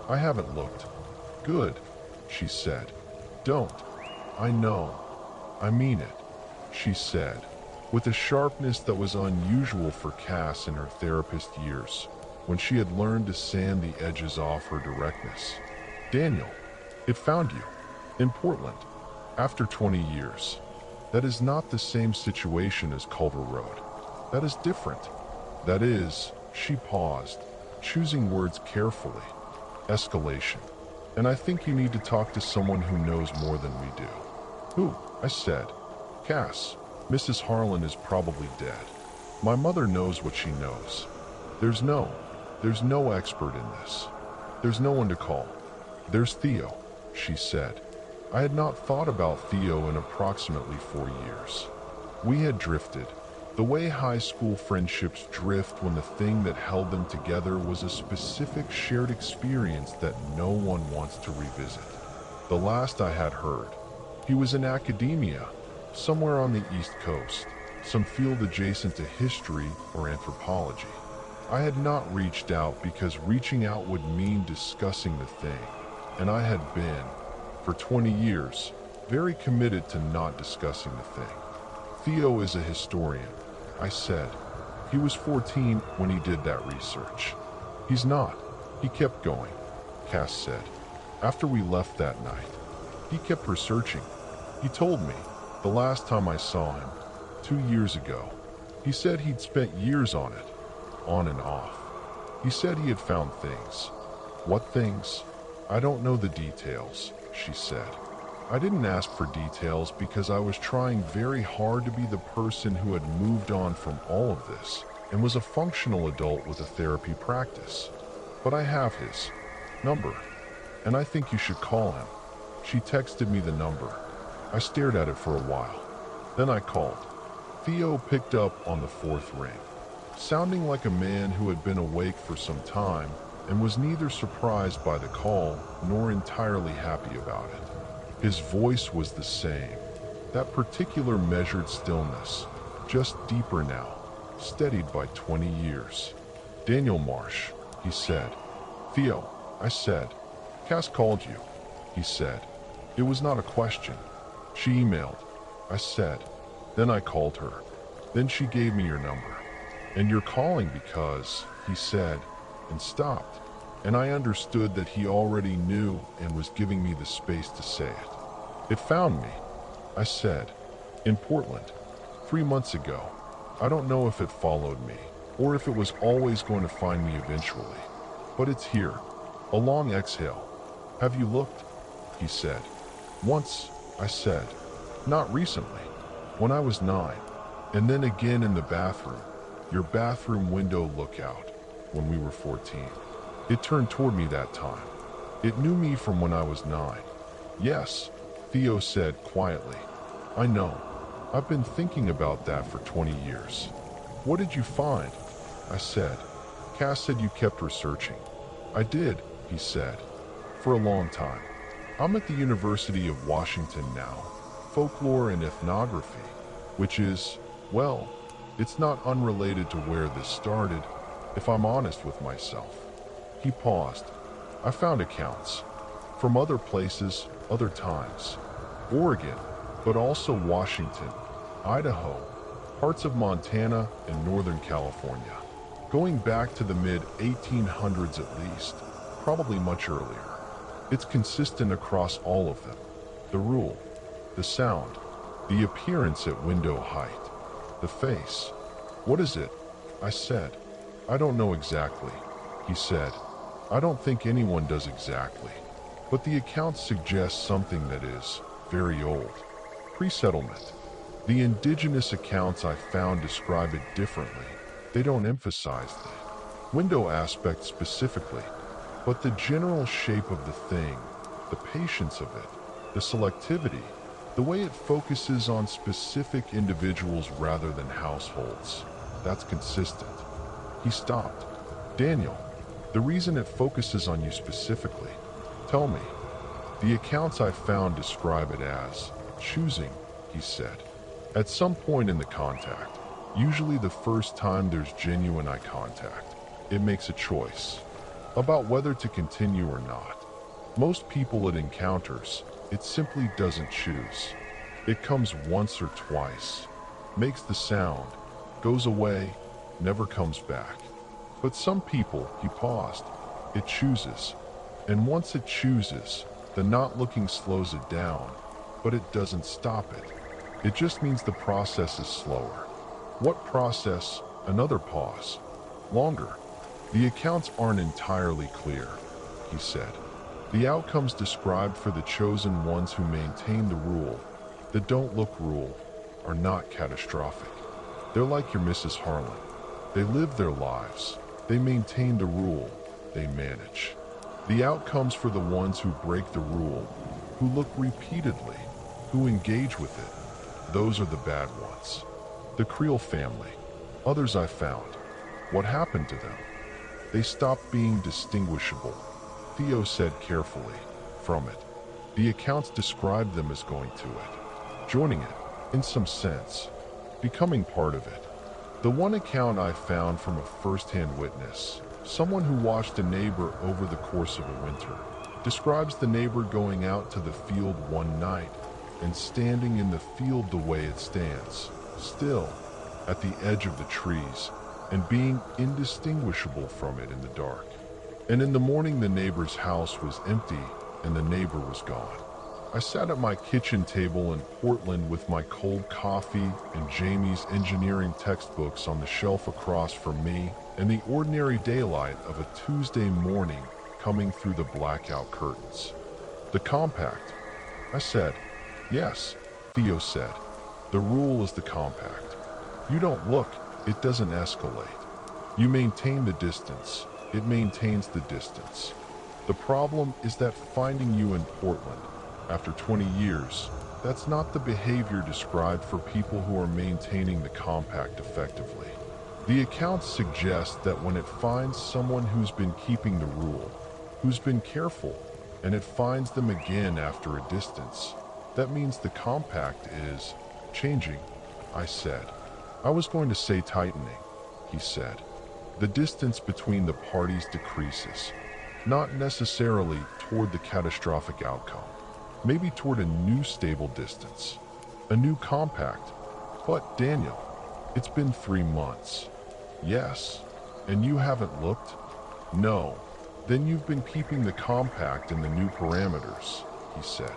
I haven't looked. Good, she said. Don't. I know. I mean it, she said, with a sharpness that was unusual for Cass in her therapist years, when she had learned to sand the edges off her directness. Daniel, it found you. In Portland. After 20 years. That is not the same situation as Culver Road. That is different. That is, she paused, choosing words carefully. Escalation. And I think you need to talk to someone who knows more than we do. Who? I said. Cass. Mrs. Harlan is probably dead. My mother knows what she knows. There's no expert in this. There's no one to call. There's Theo, she said. I had not thought about Theo in approximately 4 years. We had drifted. The way high school friendships drift when the thing that held them together was a specific shared experience that no one wants to revisit. The last I had heard, he was in academia, somewhere on the East Coast, some field adjacent to history or anthropology. I had not reached out because reaching out would mean discussing the thing, and I had been, for 20 years, very committed to not discussing the thing. Theo is a historian, I said. He was 14 when he did that research. He's not. He kept going, Cass said. After we left that night, he kept researching. He told me, the last time I saw him, 2 years ago, he said he'd spent years on it, on and off. He said he had found things. What things? I don't know the details, she said. I didn't ask for details because I was trying very hard to be the person who had moved on from all of this and was a functional adult with a therapy practice. But I have his number, and I think you should call him. She texted me the number. I stared at it for a while. Then I called. Theo picked up on the fourth ring, sounding like a man who had been awake for some time and was neither surprised by the call nor entirely happy about it. His voice was the same, that particular measured stillness, just deeper now, steadied by 20 years. Daniel Marsh, he said. Theo, I said. Cass called you, he said. It was not a question. She emailed, I said. Then I called her. Then she gave me your number. And you're calling because, he said, and stopped. And I understood that he already knew and was giving me the space to say it. It found me, I said, in Portland, 3 months ago. I don't know if it followed me, or if it was always going to find me eventually. But it's here. A long exhale. Have you looked? He said. Once, I said. Not recently. When I was 9. And then again in the bathroom. Your bathroom window lookout. When we were 14. It turned toward me that time. It knew me from when I was 9. Yes, Theo said quietly. I know. I've been thinking about that for 20 years. What did you find? I said. Cass said you kept researching. I did, he said. For a long time. I'm at the University of Washington now. Folklore and ethnography. Which is, well, it's not unrelated to where this started, if I'm honest with myself. He paused. I found accounts. From other places, other times. Oregon, but also Washington, Idaho, parts of Montana, and Northern California. Going back to the mid-1800s at least, probably much earlier. It's consistent across all of them. The rule, the sound, the appearance at window height, the face. What is it? I said. I don't know exactly, he said. I don't think anyone does exactly. But the accounts suggest something that is very old. Pre-settlement. The indigenous accounts I found describe it differently. They don't emphasize the window aspect specifically, but the general shape of the thing, the patience of it, the selectivity, the way it focuses on specific individuals rather than households. That's consistent. He stopped. Daniel, the reason it focuses on you specifically, tell me. The accounts I found describe it as choosing, he said. At some point in the contact, usually the first time there's genuine eye contact, it makes a choice about whether to continue or not. Most people it encounters, it simply doesn't choose. It comes once or twice, makes the sound, goes away, never comes back. But some people, he paused, it chooses. And once it chooses, the not looking slows it down, but it doesn't stop it. It just means the process is slower. What process? Another pause. Longer. The accounts aren't entirely clear, he said. The outcomes described for the chosen ones who maintain the rule, the don't look rule, are not catastrophic. They're like your Mrs. Harlan. They live their lives. They maintain the rule. They manage. The outcomes for the ones who break the rule, who look repeatedly, who engage with it, those are the bad ones. The Creel family. Others I found. What happened to them? They stopped being distinguishable, Theo said carefully, from it. The accounts described them as going to it, joining it, in some sense, becoming part of it. The one account I found from a first-hand witness, someone who watched a neighbor over the course of a winter, describes the neighbor going out to the field one night and standing in the field the way it stands, still, at the edge of the trees, and being indistinguishable from it in the dark. And in the morning the neighbor's house was empty and the neighbor was gone. I sat at my kitchen table in Portland with my cold coffee and Jamie's engineering textbooks on the shelf across from me, and the ordinary daylight of a Tuesday morning coming through the blackout curtains. The compact, I said. Yes, Theo said. The rule is the compact. You don't look, it doesn't escalate. You maintain the distance, it maintains the distance. The problem is that finding you in Portland, after 20 years, that's not the behavior described for people who are maintaining the compact effectively. The accounts suggest that when it finds someone who's been keeping the rule, who's been careful, and it finds them again after a distance, that means the compact is changing, I said. I was going to say tightening, he said. The distance between the parties decreases, not necessarily toward the catastrophic outcome, maybe toward a new stable distance, a new compact. But Daniel, it's been 3 months. Yes, and you haven't looked? No, then you've been keeping the compact in the new parameters, he said,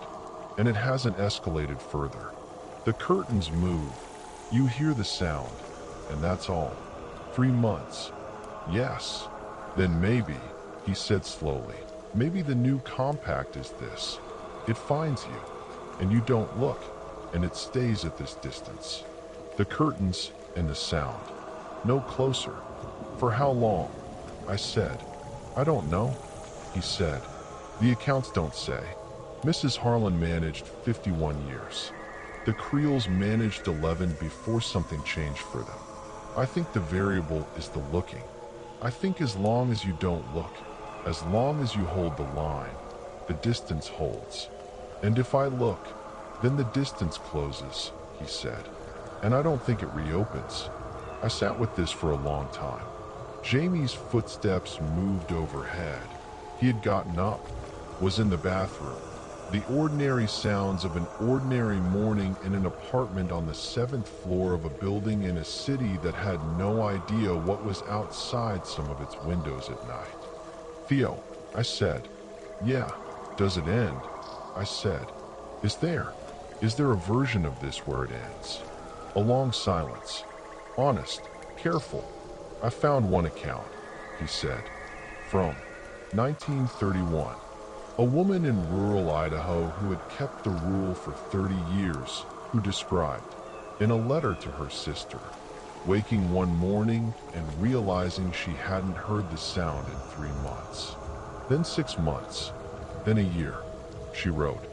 and it hasn't escalated further. The curtains move, you hear the sound, and that's all. 3 months. Yes, then maybe, he said slowly, maybe the new compact is this. It finds you, and you don't look, and it stays at this distance. The curtains and the sound. No closer. For how long? I said. I don't know, he said. The accounts don't say. Mrs. Harlan managed 51 years. The Creels managed 11 before something changed for them. I think the variable is the looking. I think as long as you don't look, as long as you hold the line, the distance holds. And if I look, then the distance closes, he said. And I don't think it reopens. I sat with this for a long time. Jamie's footsteps moved overhead. He had gotten up, was in the bathroom. The ordinary sounds of an ordinary morning in an apartment on the 7th floor of a building in a city that had no idea what was outside some of its windows at night. Theo, I said. Yeah, does it end? I said. Is there a version of this where it ends? A long silence. Honest, careful. I found one account, he said, from 1931. A woman in rural Idaho who had kept the rule for 30 years, who described, in a letter to her sister, waking one morning and realizing she hadn't heard the sound in 3 months. Then 6 months, then a year, she wrote.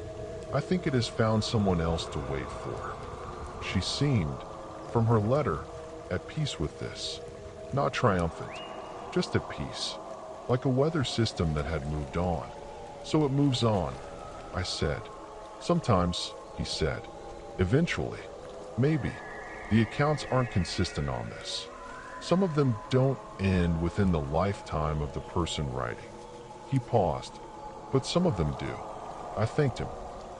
I think it has found someone else to wait for. She seemed, from her letter, at peace with this. Not triumphant, just at peace, like a weather system that had moved on. So it moves on, I said. Sometimes, he said. Eventually. Maybe. The accounts aren't consistent on this. Some of them don't end within the lifetime of the person writing. He paused. But some of them do. I thanked him.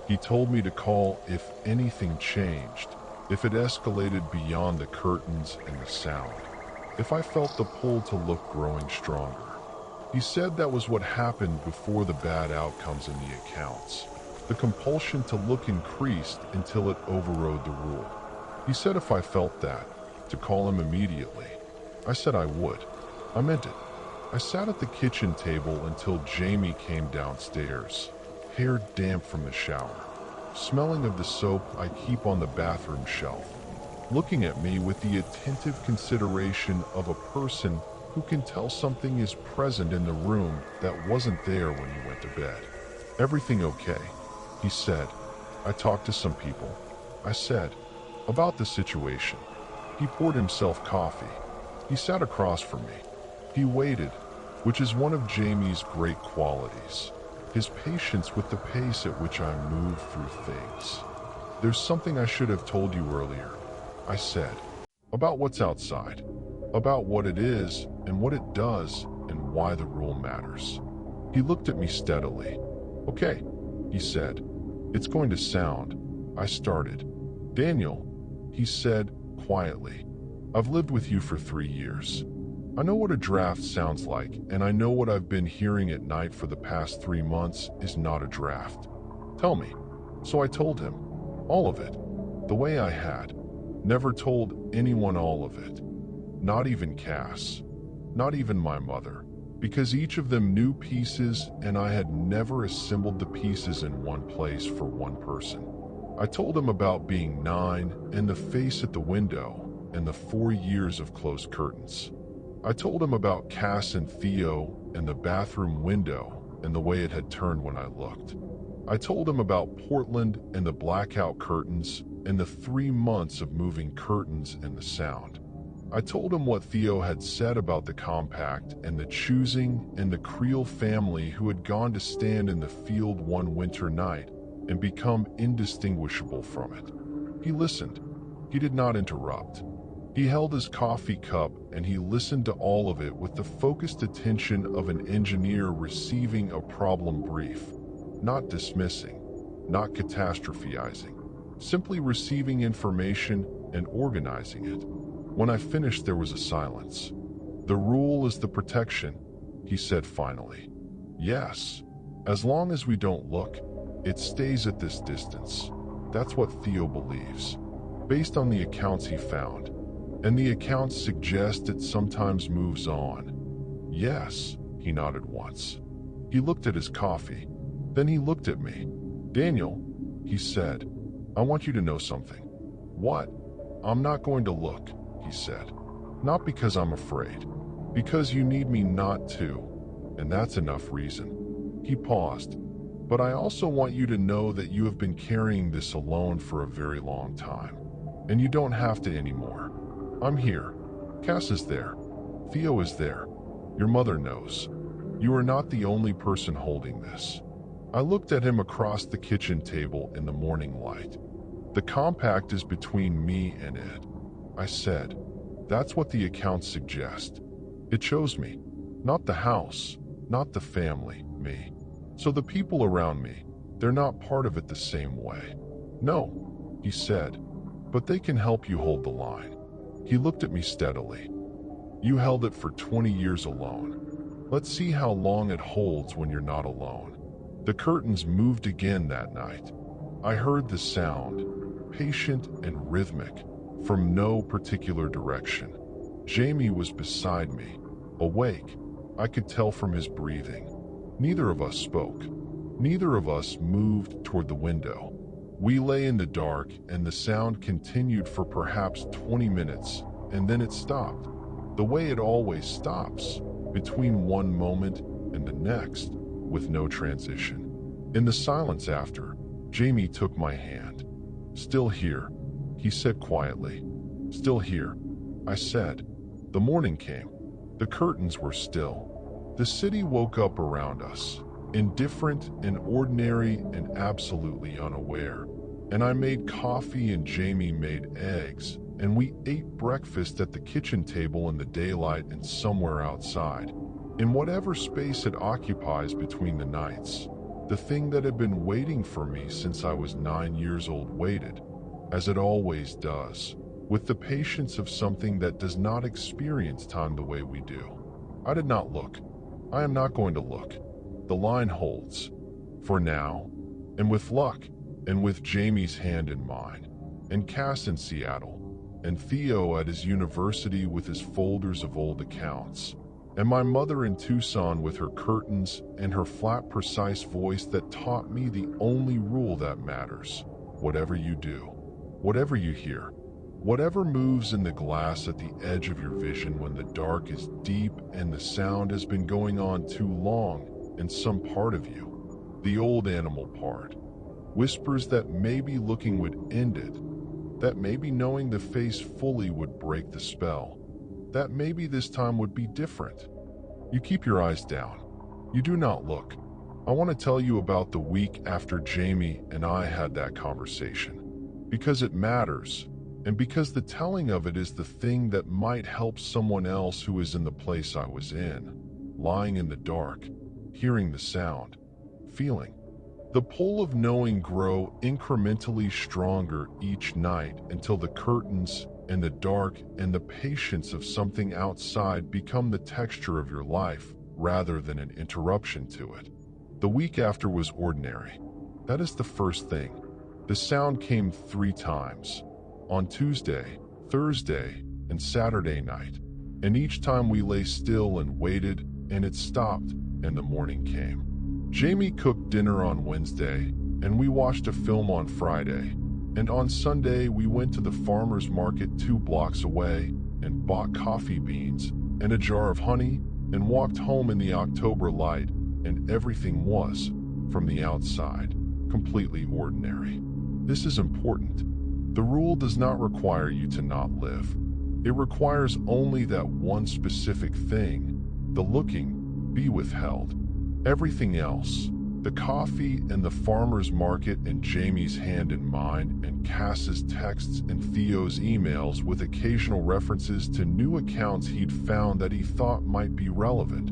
He told me to call if anything changed, if it escalated beyond the curtains and the sound, if I felt the pull to look growing stronger. He said that was what happened before the bad outcomes in the accounts. The compulsion to look increased until it overrode the rule. He said if I felt that, to call him immediately. I said I would. I meant it. I sat at the kitchen table until Jamie came downstairs, hair damp from the shower, smelling of the soap I keep on the bathroom shelf, looking at me with the attentive consideration of a person who can tell something is present in the room that wasn't there when you went to bed. Everything okay? He said. I talked to some people. I said, about the situation. He poured himself coffee. He sat across from me. He waited, which is one of Jamie's great qualities. His patience with the pace at which I move through things. "There's something I should have told you earlier," I said, "about what's outside, about what it is and what it does and why the rule matters." He looked at me steadily. "Okay," he said. "It's going to sound," I started. "Daniel," he said quietly, "I've lived with you for 3 years. I know what a draft sounds like, and I know what I've been hearing at night for the past 3 months is not a draft. Tell me." So I told him. All of it. The way I had. Never told anyone all of it. Not even Cass. Not even my mother. Because each of them knew pieces and I had never assembled the pieces in one place for one person. I told him about being 9 and the face at the window and the 4 years of closed curtains. I told him about Cass and Theo and the bathroom window and the way it had turned when I looked. I told him about Portland and the blackout curtains and the 3 months of moving curtains and the sound. I told him what Theo had said about the compact and the choosing and the Creel family who had gone to stand in the field one winter night and become indistinguishable from it. He listened. He did not interrupt. He held his coffee cup and he listened to all of it with the focused attention of an engineer receiving a problem brief, not dismissing, not catastrophizing, simply receiving information and organizing it. When I finished, there was a silence. "The rule is the protection," he said finally. "Yes, as long as we don't look, it stays at this distance. That's what Theo believes, based on the accounts he found. And the accounts suggest it sometimes moves on." "Yes," he nodded once. He looked at his coffee. Then he looked at me. "Daniel," he said, "I want you to know something." "What?" "I'm not going to look," he said. "Not because I'm afraid. Because you need me not to. And that's enough reason." He paused. "But I also want you to know that you have been carrying this alone for a very long time. And you don't have to anymore. I'm here. Cass is there. Theo is there. Your mother knows. You are not the only person holding this." I looked at him across the kitchen table in the morning light. "The compact is between me and it," I said. "That's what the accounts suggest. It shows me. Not the house, not the family, me. So the people around me, they're not part of it the same way." "No," he said, "but they can help you hold the line." He looked at me steadily. "You held it for 20 years alone. Let's see how long it holds when you're not alone." The curtains moved again that night. I heard the sound, patient and rhythmic, from no particular direction. Jamie was beside me, awake. I could tell from his breathing. Neither of us spoke. Neither of us moved toward the window. We lay in the dark, and the sound continued for perhaps 20 minutes, and then it stopped. The way it always stops, between one moment and the next, with no transition. In the silence after, Jamie took my hand. "Still here," he said quietly. "Still here," I said. The morning came. The curtains were still. The city woke up around us, indifferent and ordinary and absolutely unaware. And I made coffee and Jamie made eggs, and we ate breakfast at the kitchen table in the daylight and somewhere outside. In whatever space it occupies between the nights, the thing that had been waiting for me since I was 9 years old waited, as it always does, with the patience of something that does not experience time the way we do. I did not look. I am not going to look. The line holds. For now, and with luck, and with Jamie's hand in mine, and Cass in Seattle, and Theo at his university with his folders of old accounts, and my mother in Tucson with her curtains and her flat, precise voice that taught me the only rule that matters. Whatever you do, whatever you hear, whatever moves in the glass at the edge of your vision when the dark is deep and the sound has been going on too long, and some part of you, the old animal part, whispers that maybe looking would end it, That maybe knowing the face fully would break the spell. That maybe this time would be different. You keep your eyes down. You do not look. I want to tell you about the week after Jamie and I had that conversation. Because it matters, and because the telling of it is the thing that might help someone else who is in the place I was in, lying in the dark, hearing the sound, feeling the pull of knowing grow incrementally stronger each night until the curtains and the dark and the patience of something outside become the texture of your life rather than an interruption to it. The week after was ordinary. That is the first thing. The sound came 3 times, on Tuesday, Thursday, and Saturday night, and each time we lay still and waited, and it stopped, and the morning came. Jamie cooked dinner on Wednesday, and we watched a film on Friday, and on Sunday we went to the farmer's market 2 blocks away and bought coffee beans and a jar of honey and walked home in the October light, and everything was, from the outside, completely ordinary. This is important. The rule does not require you to not live. It requires only that one specific thing, the looking, be withheld. Everything else, the coffee and the farmer's market and Jamie's hand in mine and Cass's texts and Theo's emails with occasional references to new accounts he'd found that he thought might be relevant.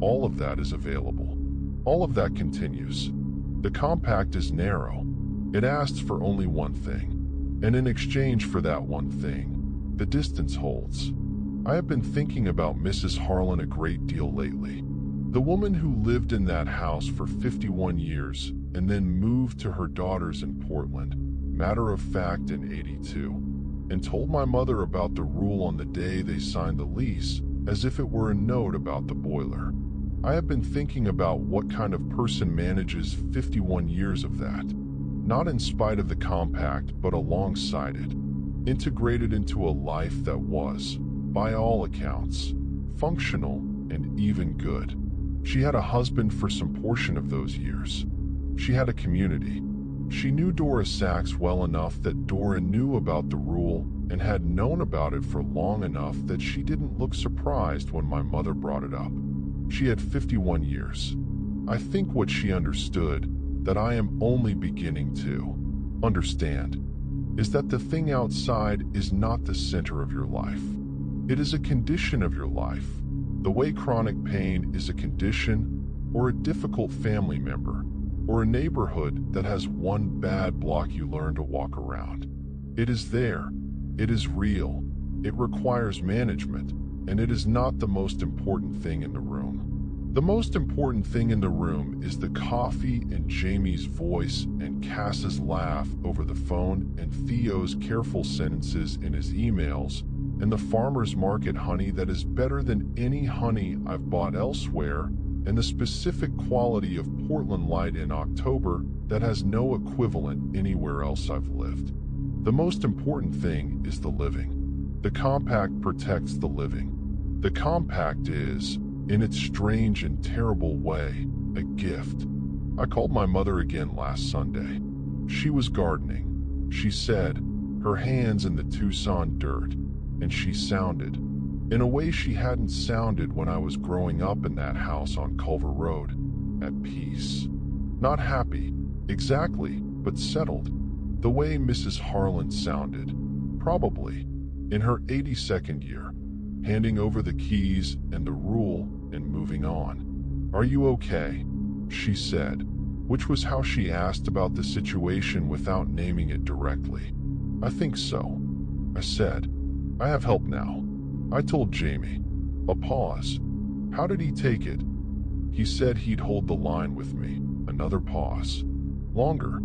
All of that is available. All of that continues. The compact is narrow. It asks for only one thing. And in exchange for that one thing, the distance holds. I have been thinking about Mrs. Harlan a great deal lately. The woman who lived in that house for 51 years and then moved to her daughters in Portland, matter of fact in '82, and told my mother about the rule on the day they signed the lease as if it were a note about the boiler. I have been thinking about what kind of person manages 51 years of that, not in spite of the compact but alongside it, integrated into a life that was, by all accounts, functional and even good. She had a husband for some portion of those years. She had a community. She knew Dora Sachs well enough that Dora knew about the rule and had known about it for long enough that she didn't look surprised when my mother brought it up. She had 51 years. I think what she understood, that I am only beginning to understand, is that the thing outside is not the center of your life. It is a condition of your life. The way chronic pain is a condition, or a difficult family member, or a neighborhood that has one bad block you learn to walk around. It is there. It is real. It requires management, and it is not the most important thing in the room. The most important thing in the room is the coffee and Jamie's voice and Cass's laugh over the phone and Theo's careful sentences in his emails and the farmer's market honey that is better than any honey I've bought elsewhere, and the specific quality of Portland light in October that has no equivalent anywhere else I've lived. The most important thing is the living. The compact protects the living. The compact is, in its strange and terrible way, a gift. I called my mother again last Sunday. She was gardening. She said, her hands in the Tucson dirt, and she sounded, in a way she hadn't sounded when I was growing up in that house on Culver Road, at peace. Not happy, exactly, but settled, the way Mrs. Harlan sounded, probably, in her 82nd year, handing over the keys and the rule and moving on. "Are you okay?" she said, which was how she asked about the situation without naming it directly. "I think so," I said. "I have help now." I told Jamie. A pause. "How did he take it?" "He said he'd hold the line with me." Another pause. Longer.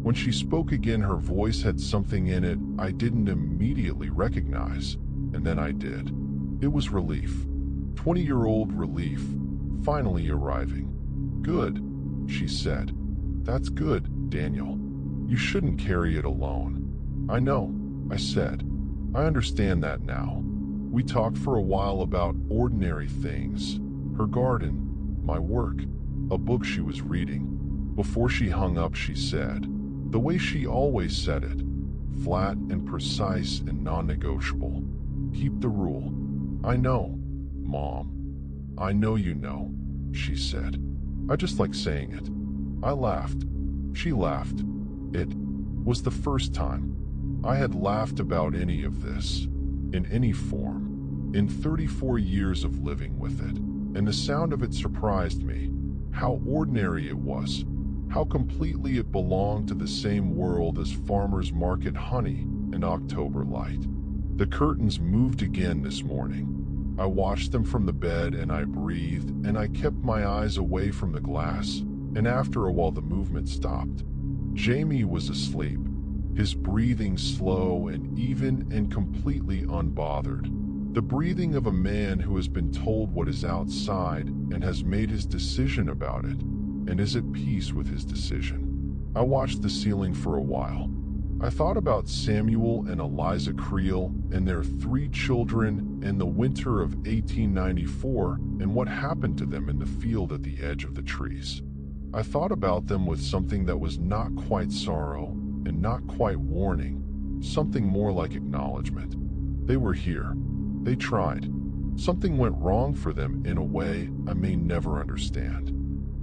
When she spoke again, her voice had something in it I didn't immediately recognize, and then I did. It was relief. 20-year-old relief, finally arriving. "Good," she said. "That's good, Daniel. You shouldn't carry it alone." "I know," I said. "I understand that now." We talked for a while about ordinary things, her garden, my work, a book she was reading. Before she hung up, she said, the way she always said it, flat and precise and non-negotiable. Keep the rule. I know, Mom. I know you know, she said. I just like saying it. I laughed. She laughed. It was the first time I had laughed about any of this, in any form, in 34 years of living with it, and the sound of it surprised me. How ordinary it was, how completely it belonged to the same world as farmers market honey and October light. The curtains moved again this morning. I watched them from the bed and I breathed and I kept my eyes away from the glass, and after a while the movement stopped. Jamie was asleep, his breathing slow and even and completely unbothered. The breathing of a man who has been told what is outside and has made his decision about it, and is at peace with his decision. I watched the ceiling for a while. I thought about Samuel and Eliza Creel and their 3 children and the winter of 1894 and what happened to them in the field at the edge of the trees. I thought about them with something that was not quite sorrow and not quite warning, something more like acknowledgement. They were here. They tried. Something went wrong for them in a way I may never understand.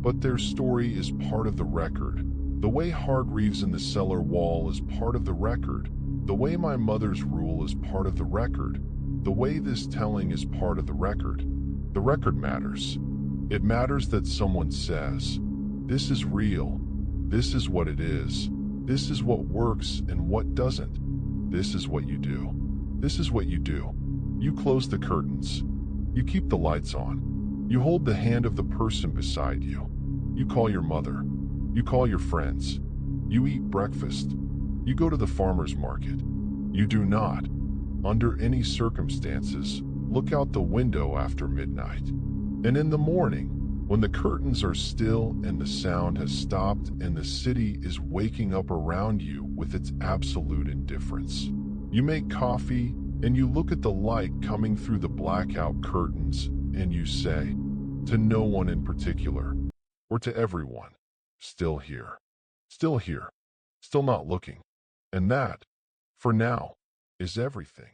But their story is part of the record. The way Hargreaves in the cellar wall is part of the record. The way my mother's rule is part of the record. The way this telling is part of the record. The record matters. It matters that someone says, "This is real. This is what it is. This is what works and what doesn't. This is what you do. This is what you do." You close the curtains. You keep the lights on. You hold the hand of the person beside you. You call your mother. You call your friends. You eat breakfast. You go to the farmer's market. You do not, under any circumstances, look out the window after midnight. And in the morning, when the curtains are still and the sound has stopped and the city is waking up around you with its absolute indifference, you make coffee and you look at the light coming through the blackout curtains and you say, to no one in particular, or to everyone, still here, still here, still not looking. And that, for now, is everything.